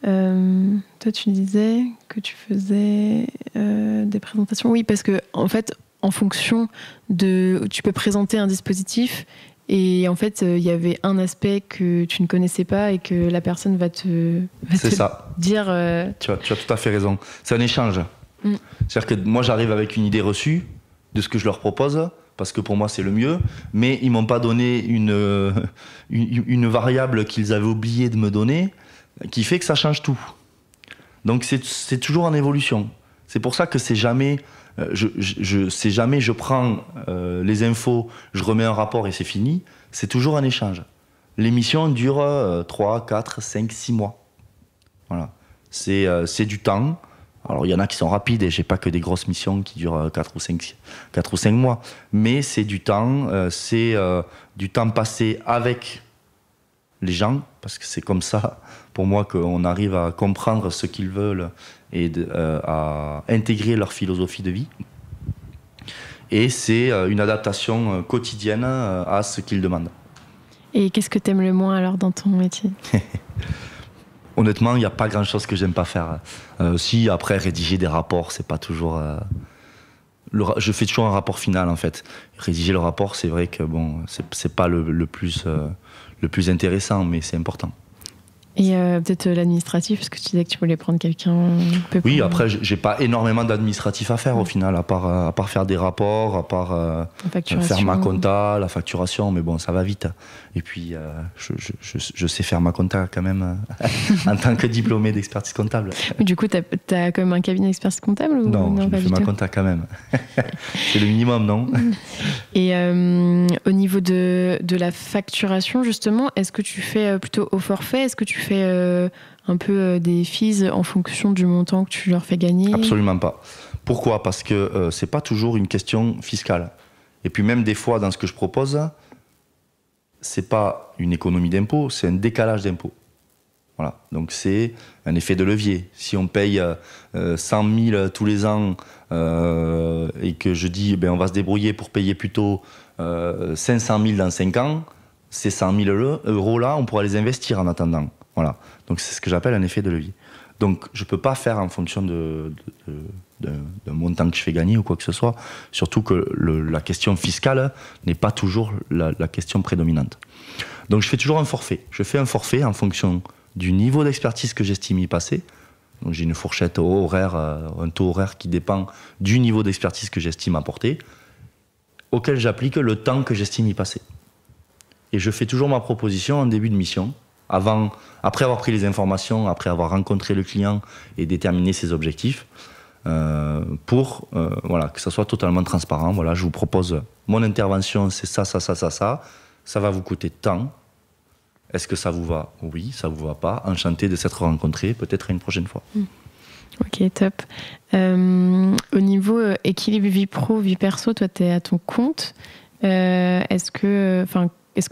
Toi, tu disais que tu faisais des présentations. Oui, parce que en fait, en fonction de... Tu peux présenter un dispositif et en fait, il y avait un aspect que tu ne connaissais pas et que la personne va te dire... Tu as tout à fait raison. C'est un échange. C'est-à-dire que moi, j'arrive avec une idée reçue de ce que je leur propose, parce que pour moi, c'est le mieux, mais ils ne m'ont pas donné une variable qu'ils avaient oublié de me donner, qui fait que ça change tout. Donc c'est toujours en évolution. C'est pour ça que c'est jamais... je prends les infos, je remets un rapport et c'est fini. C'est toujours un échange. L'émission dure 3, 4, 5, 6 mois. Voilà. C'est du temps. Alors il y en a qui sont rapides et j'ai pas que des grosses missions qui durent 4 ou 5 mois. Mais c'est du temps, du temps passé avec les gens, parce que c'est comme ça, pour moi, qu'on arrive à comprendre ce qu'ils veulent et à intégrer leur philosophie de vie. Et c'est une adaptation quotidienne à ce qu'ils demandent. Et qu'est-ce que tu aimes le moins alors dans ton métier? Honnêtement, il n'y a pas grand-chose que j'aime pas faire. Si, après, rédiger des rapports, c'est pas toujours... je fais toujours un rapport final, en fait. Rédiger le rapport, c'est vrai que bon, c'est pas le plus intéressant, mais c'est important. Et peut-être l'administratif, parce que tu disais que tu voulais prendre quelqu'un... Oui, après, j'ai pas énormément d'administratif à faire au final, à part faire des rapports, à part faire ma compta, la facturation, mais bon, ça va vite. Et puis, je sais faire ma compta quand même, en tant que diplômé d'expertise comptable. Mais du coup, t'as quand même un cabinet d'expertise comptable ou Non, je fais ma compta quand même. C'est le minimum, non? Et au niveau de la facturation, justement, est-ce que tu fais plutôt au forfait? Est-ce que tu fais un peu des fees en fonction du montant que tu leur fais gagner? Absolument pas. Pourquoi? Parce que c'est pas toujours une question fiscale. Et puis même des fois, dans ce que je propose, c'est pas une économie d'impôt, c'est un décalage d'impôt. Voilà. Donc c'est un effet de levier. Si on paye 100 000 tous les ans et que je dis on va se débrouiller pour payer plutôt 500 000 dans 5 ans, ces 100 000 euros-là, on pourra les investir en attendant. Voilà. Donc c'est ce que j'appelle un effet de levier. Donc je ne peux pas faire en fonction d'un montant que je fais gagner ou quoi que ce soit. Surtout que la question fiscale n'est pas toujours la question prédominante. Donc je fais toujours un forfait. Je fais un forfait en fonction du niveau d'expertise que j'estime y passer. Donc j'ai une fourchette horaire, un taux horaire qui dépend du niveau d'expertise que j'estime apporter, auquel j'applique le temps que j'estime y passer. Et je fais toujours ma proposition en début de mission, après avoir pris les informations, après avoir rencontré le client et déterminé ses objectifs, pour que ça soit totalement transparent. Voilà, je vous propose mon intervention, c'est ça, ça va vous coûter tant. Est-ce que ça vous va? Oui, ça vous va pas. Enchanté de s'être rencontrés, peut-être à une prochaine fois. Ok, top. Au niveau équilibre vie pro, vie perso, toi, tu es à ton compte. Est-ce que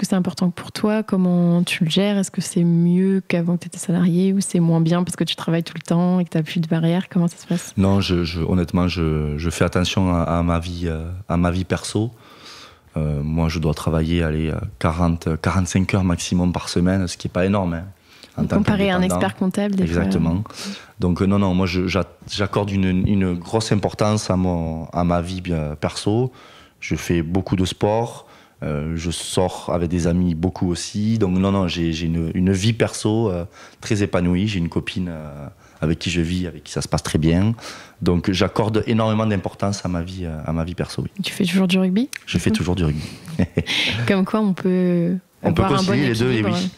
c'est important pour toi? Comment tu le gères? Est-ce que c'est mieux qu'avant que tu étais salarié ou c'est moins bien parce que tu travailles tout le temps et que tu n'as plus de barrières? Comment ça se passe? Non, honnêtement, je fais attention à ma vie perso. Moi, je dois travailler 45 heures maximum par semaine, ce qui n'est pas énorme. Comparé à un expert comptable, des Exactement. fois. Donc non, moi, j'accorde une grosse importance à ma vie perso. Je fais beaucoup de sport. Je sors avec des amis beaucoup aussi. Donc non, j'ai une vie perso très épanouie. J'ai une copine avec qui je vis, avec qui ça se passe très bien. Donc j'accorde énormément d'importance à ma vie perso. Oui. Tu fais toujours du rugby? Je fais toujours du rugby. Comme quoi on peut concilier les deux, et oui.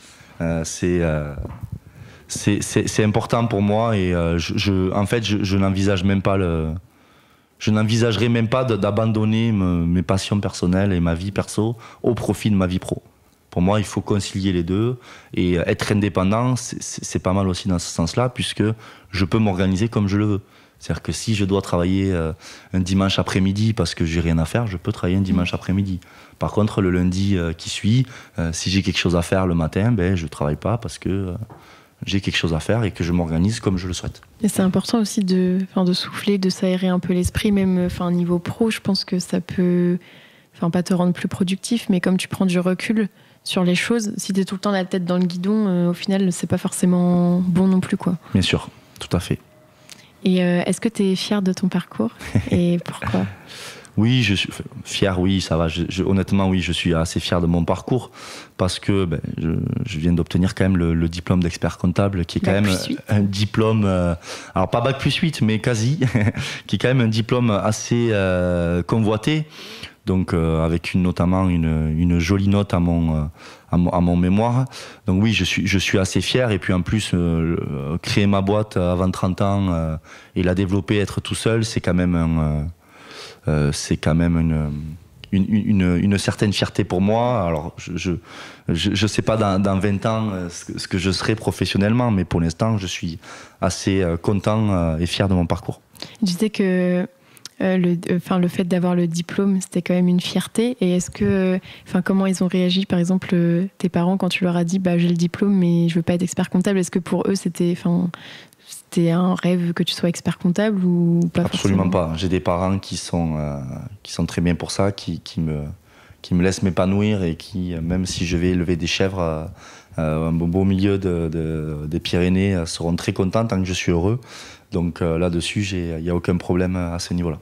C'est important pour moi et je n'envisage même pas je n'envisagerais même pas d'abandonner mes passions personnelles et ma vie perso au profit de ma vie pro. Pour moi, il faut concilier les deux et être indépendant, c'est pas mal aussi dans ce sens-là, puisque je peux m'organiser comme je le veux. C'est-à-dire que si je dois travailler un dimanche après-midi parce que j'ai rien à faire, je peux travailler un dimanche après-midi. Par contre, le lundi qui suit, si j'ai quelque chose à faire le matin, je travaille pas parce que j'ai quelque chose à faire et que je m'organise comme je le souhaite. Et c'est important aussi de souffler, de s'aérer un peu l'esprit, même niveau pro, je pense que ça peut pas te rendre plus productif, mais comme tu prends du recul sur les choses, si tu es tout le temps la tête dans le guidon, au final, c'est pas forcément bon non plus, quoi. Bien sûr, tout à fait. Et est-ce que tu es fier de ton parcours et pourquoi? Oui, je suis fier, oui, ça va. Honnêtement, oui, je suis assez fier de mon parcours parce que je viens d'obtenir quand même le diplôme d'expert comptable, qui est quand même un diplôme, alors pas bac plus 8, mais quasi, qui est quand même un diplôme assez convoité. Donc avec notamment une jolie note à mon mémoire. Donc oui, je suis assez fier. Et puis en plus, créer ma boîte avant 30 ans et la développer, être tout seul, c'est quand même une certaine fierté pour moi. Alors je sais pas dans 20 ans ce que je serai professionnellement, mais pour l'instant, je suis assez content et fier de mon parcours. Je disais que le fait d'avoir le diplôme, c'était quand même une fierté. Et est-ce que, comment ils ont réagi, par exemple, tes parents, quand tu leur as dit, j'ai le diplôme, mais je veux pas être expert comptable? Est-ce que pour eux, c'était un rêve que tu sois expert comptable ou pas? Absolument pas. J'ai des parents qui sont très bien pour ça, qui me laissent m'épanouir et qui, même si je vais élever des chèvres au beau milieu des Pyrénées, seront très contents tant que je suis heureux. Donc là-dessus, il n'y a aucun problème à ce niveau-là.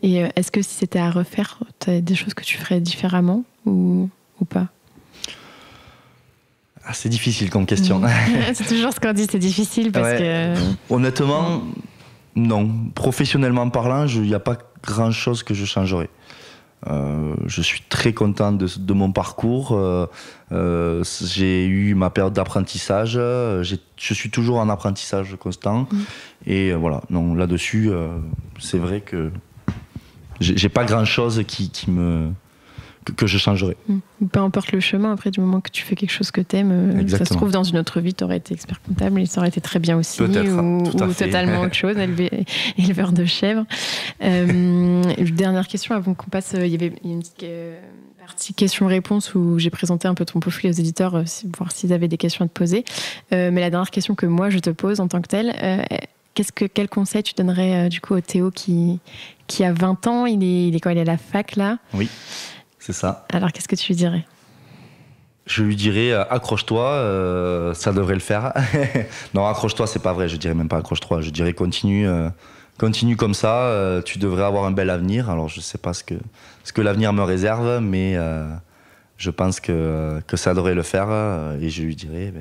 Et est-ce que si c'était à refaire, tu as des choses que tu ferais différemment ou pas? C'est difficile comme question. C'est toujours ce qu'on dit, c'est difficile parce que... Honnêtement, non. Professionnellement parlant, il n'y a pas grand-chose que je changerais. Je suis très content de mon parcours. J'ai eu ma période d'apprentissage. Je suis toujours en apprentissage constant. Et voilà, non, là-dessus, c'est vrai que j'ai pas grand-chose que je changerais. Peu importe le chemin, après, du moment que tu fais quelque chose que t'aimes, ça se trouve, dans une autre vie, t'aurais été expert comptable et ça aurait été très bien aussi, ou totalement autre chose, éleveur de chèvres. Dernière question avant qu'on passe, il y avait une petite Partie questions-réponses où j'ai présenté un peu ton profil aux éditeurs, voir s'ils avaient des questions à te poser. Mais la dernière question que moi je te pose en tant que telle, quel conseil tu donnerais du coup au Théo qui a 20 ans, il est quoi, il est à la fac là? Oui, c'est ça. Alors qu'est-ce que tu lui dirais? Je lui dirais accroche-toi, ça devrait le faire. Non, accroche-toi, c'est pas vrai, je dirais même pas accroche-toi, je dirais continue comme ça, tu devrais avoir un bel avenir. Alors je sais pas ce que l'avenir me réserve, mais je pense que ça devrait le faire, et je lui dirais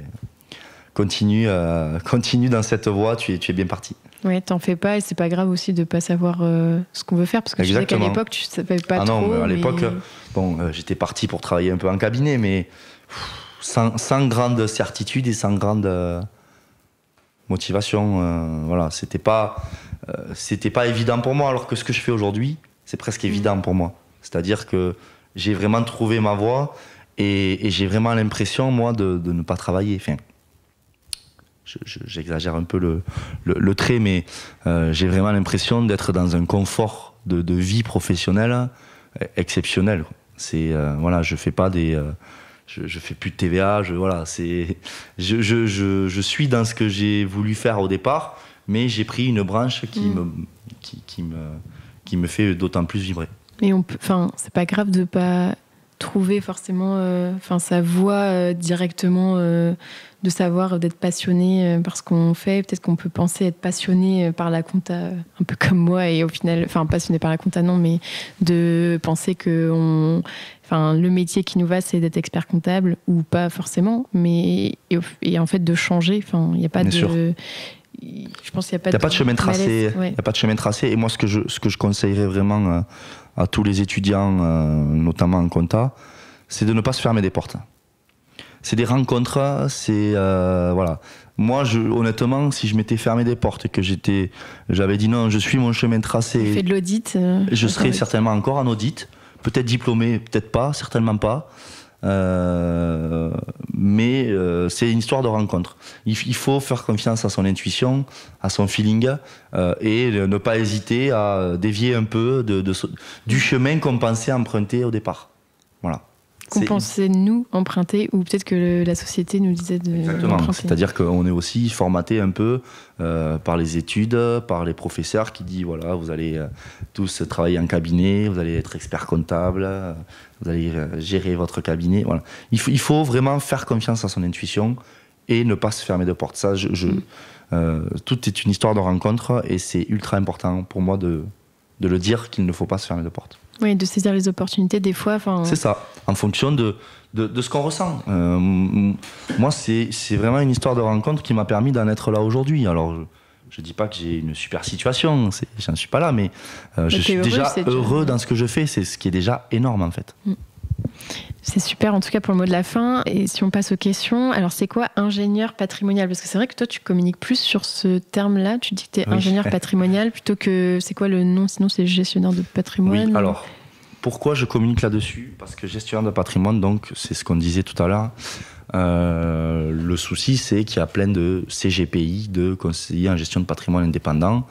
continue dans cette voie, tu es bien parti. Ouais, t'en fais pas, et c'est pas grave aussi de pas savoir ce qu'on veut faire, parce que tu sais qu'à l'époque tu savais pas trop. Non, mais à l'époque, j'étais parti pour travailler un peu en cabinet, mais sans grande certitude et sans grande motivation. Voilà, c'était pas évident pour moi, alors que ce que je fais aujourd'hui, c'est presque évident pour moi. C'est-à-dire que j'ai vraiment trouvé ma voie, et j'ai vraiment l'impression, moi, de ne pas travailler. Enfin, j'exagère un peu le trait, mais j'ai vraiment l'impression d'être dans un confort de vie professionnelle exceptionnel. Voilà, je fais pas je fais plus de TVA. Je suis dans ce que j'ai voulu faire au départ, mais j'ai pris une branche qui me fait d'autant plus vibrer. Mais c'est pas grave de pas trouver forcément sa voie directement, de savoir, d'être passionné par ce qu'on fait. Peut-être qu'on peut penser être passionné par la compta, un peu comme moi, et au final, passionné par la compta non, mais de penser que le métier qui nous va, c'est d'être expert comptable, ou pas forcément, mais et en fait de changer. Il n'y a pas Bien de... sûr. Je pense qu'il n'y a pas Il n'y a pas de chemin tracé. Ouais. Il n'y a pas de chemin tracé. Et moi, ce que je conseillerais vraiment à tous les étudiants, notamment en compta, c'est de ne pas se fermer des portes. C'est des rencontres, voilà. Moi, honnêtement, si je m'étais fermé des portes et que j'avais dit non, je suis mon chemin tracé. Tu fais de l'audit. Je serais certainement encore en audit. Peut-être diplômé, peut-être pas, certainement pas. Mais c'est une histoire de rencontre. Il faut faire confiance à son intuition, à son feeling, et ne pas hésiter à dévier un peu du chemin qu'on pensait emprunter au départ. Voilà. Qu'on pensait nous emprunter, ou peut-être que la société nous disait de Exactement. emprunter. C'est-à-dire qu'on est aussi formaté un peu par les études, par les professeurs qui disent voilà, vous allez tous travailler en cabinet, vous allez être expert comptable, vous allez gérer votre cabinet. Voilà. Il faut vraiment faire confiance à son intuition et ne pas se fermer de porte. Ça, tout est une histoire de rencontre, et c'est ultra important pour moi de le dire, qu'il ne faut pas se fermer de porte. Oui, de saisir les opportunités des fois. C'est ça, en fonction de ce qu'on ressent. Moi, c'est vraiment une histoire de rencontre qui m'a permis d'en être là aujourd'hui. Alors, je ne dis pas que j'ai une super situation, j'en suis pas là, mais je suis déjà heureux dans ce que je fais. C'est ce qui est déjà énorme, en fait. C'est super, en tout cas, pour le mot de la fin. Et si on passe aux questions, alors c'est quoi ingénieur patrimonial? Parce que c'est vrai que toi, tu communiques plus sur ce terme-là. Tu dis que tu es ingénieur patrimonial plutôt que... C'est quoi le nom? Sinon, c'est gestionnaire de patrimoine. Oui, alors, pourquoi je communique là-dessus? Parce que gestionnaire de patrimoine, donc, c'est ce qu'on disait tout à l'heure. Le souci, c'est qu'il y a plein de CGPI, de conseillers en gestion de patrimoine indépendants,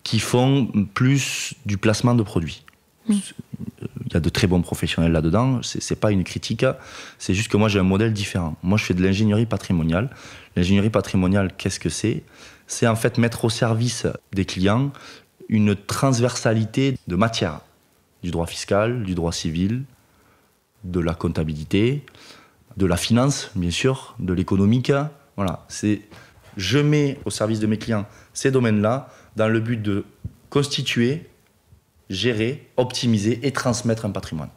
qui font plus du placement de produits. Il y a de très bons professionnels là-dedans, c'est pas une critique, c'est juste que moi j'ai un modèle différent. Moi je fais de l'ingénierie patrimoniale. L'ingénierie patrimoniale, qu'est-ce que c'est? C'est en fait mettre au service des clients une transversalité de matières, du droit fiscal, du droit civil, de la comptabilité, de la finance bien sûr, de l'économique. Voilà, je mets au service de mes clients ces domaines-là dans le but de constituer, gérer, optimiser et transmettre un patrimoine.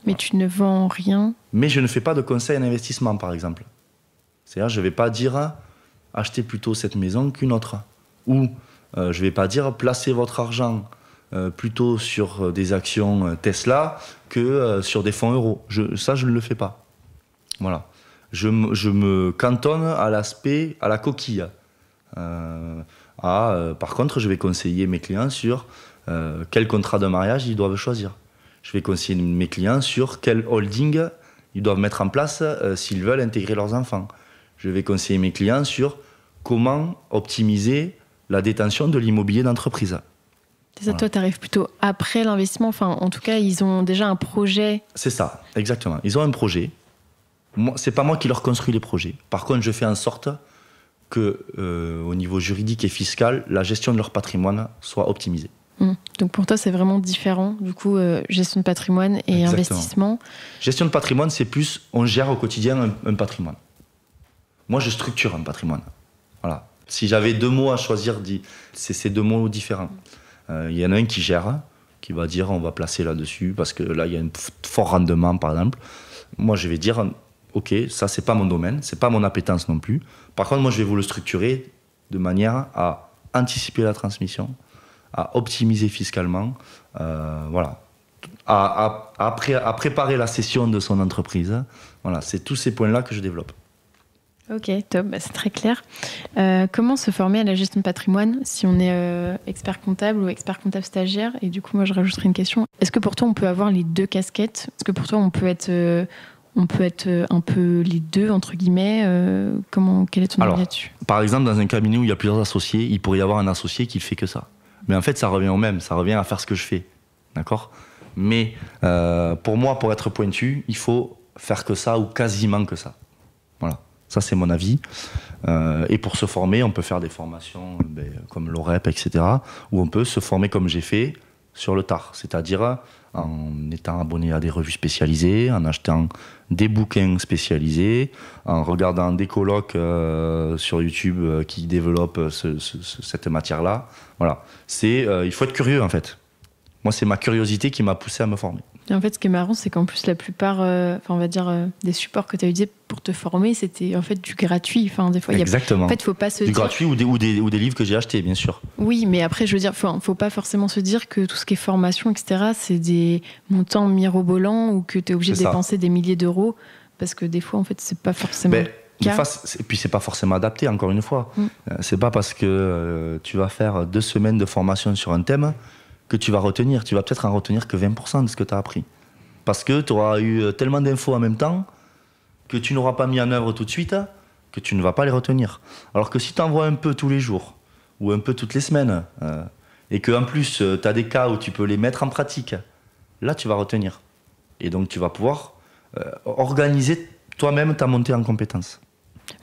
Mais tu ne vends rien. Mais je ne fais pas de conseil en investissement, par exemple. C'est-à-dire, je ne vais pas dire achetez plutôt cette maison qu'une autre. Ou je ne vais pas dire placez votre argent plutôt sur des actions Tesla que sur des fonds euros. Ça, je ne le fais pas. Voilà. Je me cantonne à l'aspect, à la coquille. Par contre, je vais conseiller mes clients sur quel contrat de mariage ils doivent choisir. Je vais conseiller mes clients sur quel holding ils doivent mettre en place s'ils veulent intégrer leurs enfants. Je vais conseiller mes clients sur comment optimiser la détention de l'immobilier d'entreprise. C'est ça, toi, tu arrives plutôt après l'investissement. Enfin, en tout cas, ils ont déjà un projet. C'est ça, exactement. Ils ont un projet. C'est pas moi qui leur construis les projets. Par contre, je fais en sorte que, au niveau juridique et fiscal, la gestion de leur patrimoine soit optimisée. Donc pour toi, c'est vraiment différent, du coup, gestion de patrimoine et Exactement. investissement. Gestion de patrimoine, c'est plus, on gère au quotidien un patrimoine. Moi, je structure un patrimoine. Voilà. Si j'avais 2 mots à choisir, c'est ces 2 mots différents. Il y en a un qui gère, qui va dire on va placer là-dessus, parce que là, il y a un fort rendement, par exemple. Moi, je vais dire, ok, ça, c'est pas mon domaine, c'est pas mon appétence non plus. Par contre, moi, je vais vous le structurer de manière à anticiper la transmission, à optimiser fiscalement, voilà, à préparer la cession de son entreprise. Voilà, c'est tous ces points-là que je développe. Ok, top, c'est très clair. Comment se former à la gestion de patrimoine si on est expert comptable ou expert comptable stagiaire? Et du coup, moi, je rajouterai une question. Est-ce que pour toi, on peut avoir les 2 casquettes? Est-ce que pour toi, on peut être un peu les 2, entre guillemets? Quel est ton avis là-dessus? Par exemple, dans un cabinet où il y a plusieurs associés, il pourrait y avoir un associé qui fait que ça. Mais en fait, ça revient au même, ça revient à faire ce que je fais. D'accord? Mais pour moi, pour être pointu, il faut faire que ça ou quasiment que ça. Voilà. Ça, c'est mon avis. Et pour se former, on peut faire des formations comme l'OREP, etc., où on peut se former comme j'ai fait sur le tard. C'est-à-dire en étant abonné à des revues spécialisées, en achetant des bouquins spécialisés, en regardant des colloques sur YouTube qui développent cette matière-là. Voilà. Il faut être curieux, en fait. Moi, c'est ma curiosité qui m'a poussé à me former. Et en fait, ce qui est marrant, c'est qu'en plus, la plupart, on va dire, des supports que tu as utilisés pour te former, c'était en fait du gratuit. Enfin, des fois, exactement. En fait, faut pas se du dire... gratuit ou des livres que j'ai achetés, bien sûr. Oui, mais après, je veux dire, faut pas forcément se dire que tout ce qui est formation, etc., c'est des montants mirobolants ou que tu es obligé de dépenser des milliers d'euros, parce que des fois, en fait, c'est pas forcément... Et puis c'est pas forcément adapté, encore une fois. C'est pas parce que tu vas faire 2 semaines de formation sur un thème que tu vas retenir. Tu vas peut-être en retenir que 20% de ce que tu as appris. Parce que tu auras eu tellement d'infos en même temps que tu n'auras pas mis en œuvre tout de suite, que tu ne vas pas les retenir. Alors que si tu en vois un peu tous les jours, ou un peu toutes les semaines, et qu'en plus tu as des cas où tu peux les mettre en pratique, là tu vas retenir. Et donc tu vas pouvoir organiser toi-même ta montée en compétences.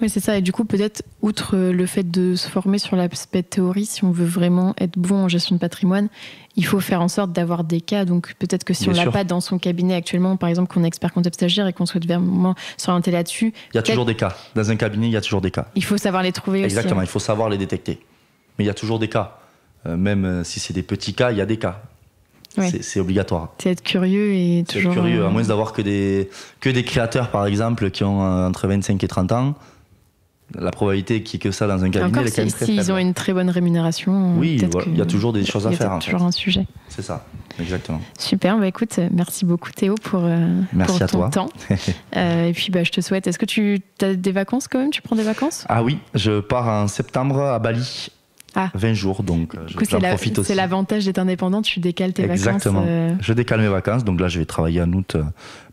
Oui, c'est ça. Et du coup, peut-être, outre le fait de se former sur l'aspect théorie, si on veut vraiment être bon en gestion de patrimoine, il faut faire en sorte d'avoir des cas. Donc, peut-être que si on l'a pas dans son cabinet actuellement, par exemple, qu'on est expert comptable stagiaire et qu'on souhaite vraiment s'orienter là-dessus... Il y a toujours des cas. Dans un cabinet, il y a toujours des cas. Il faut savoir les trouver aussi. Exactement, il faut savoir les détecter. Mais il y a toujours des cas. Même si c'est des petits cas, il y a des cas. Oui. C'est obligatoire. C'est être curieux et toujours... Être curieux, à moins d'avoir que des créateurs, par exemple, qui ont entre 25 et 30 ans. La probabilité qu'il y ait que ça dans un cabinet, elle est quand même très faible. S'ils ont une très bonne rémunération, oui, il y a toujours des choses à faire. Il y a toujours un sujet. C'est ça, exactement. Super, écoute, merci beaucoup Théo pour ton temps. Et puis je te souhaite, est-ce que tu as des vacances quand même? Tu prends des vacances? Ah oui, je pars en septembre à Bali. 20 jours, donc j'en profite aussi. C'est l'avantage d'être indépendant, tu décales tes vacances. Exactement, je décale mes vacances, donc là je vais travailler en août,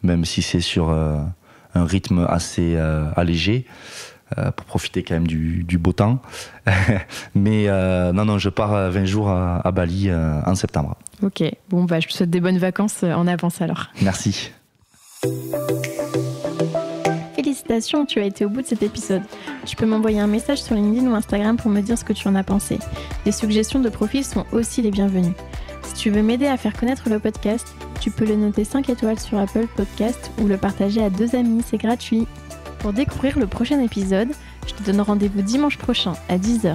même si c'est sur un rythme assez allégé. Pour profiter quand même du beau temps. Mais non, je pars 20 jours à Bali en septembre. Ok, bon, je te souhaite des bonnes vacances en avance alors. Merci. Félicitations, tu as été au bout de cet épisode. Tu peux m'envoyer un message sur LinkedIn ou Instagram pour me dire ce que tu en as pensé. Les suggestions de profils sont aussi les bienvenues. Si tu veux m'aider à faire connaître le podcast, tu peux le noter 5 étoiles sur Apple Podcast ou le partager à 2 amis, c'est gratuit. Pour découvrir le prochain épisode, je te donne rendez-vous dimanche prochain à 10h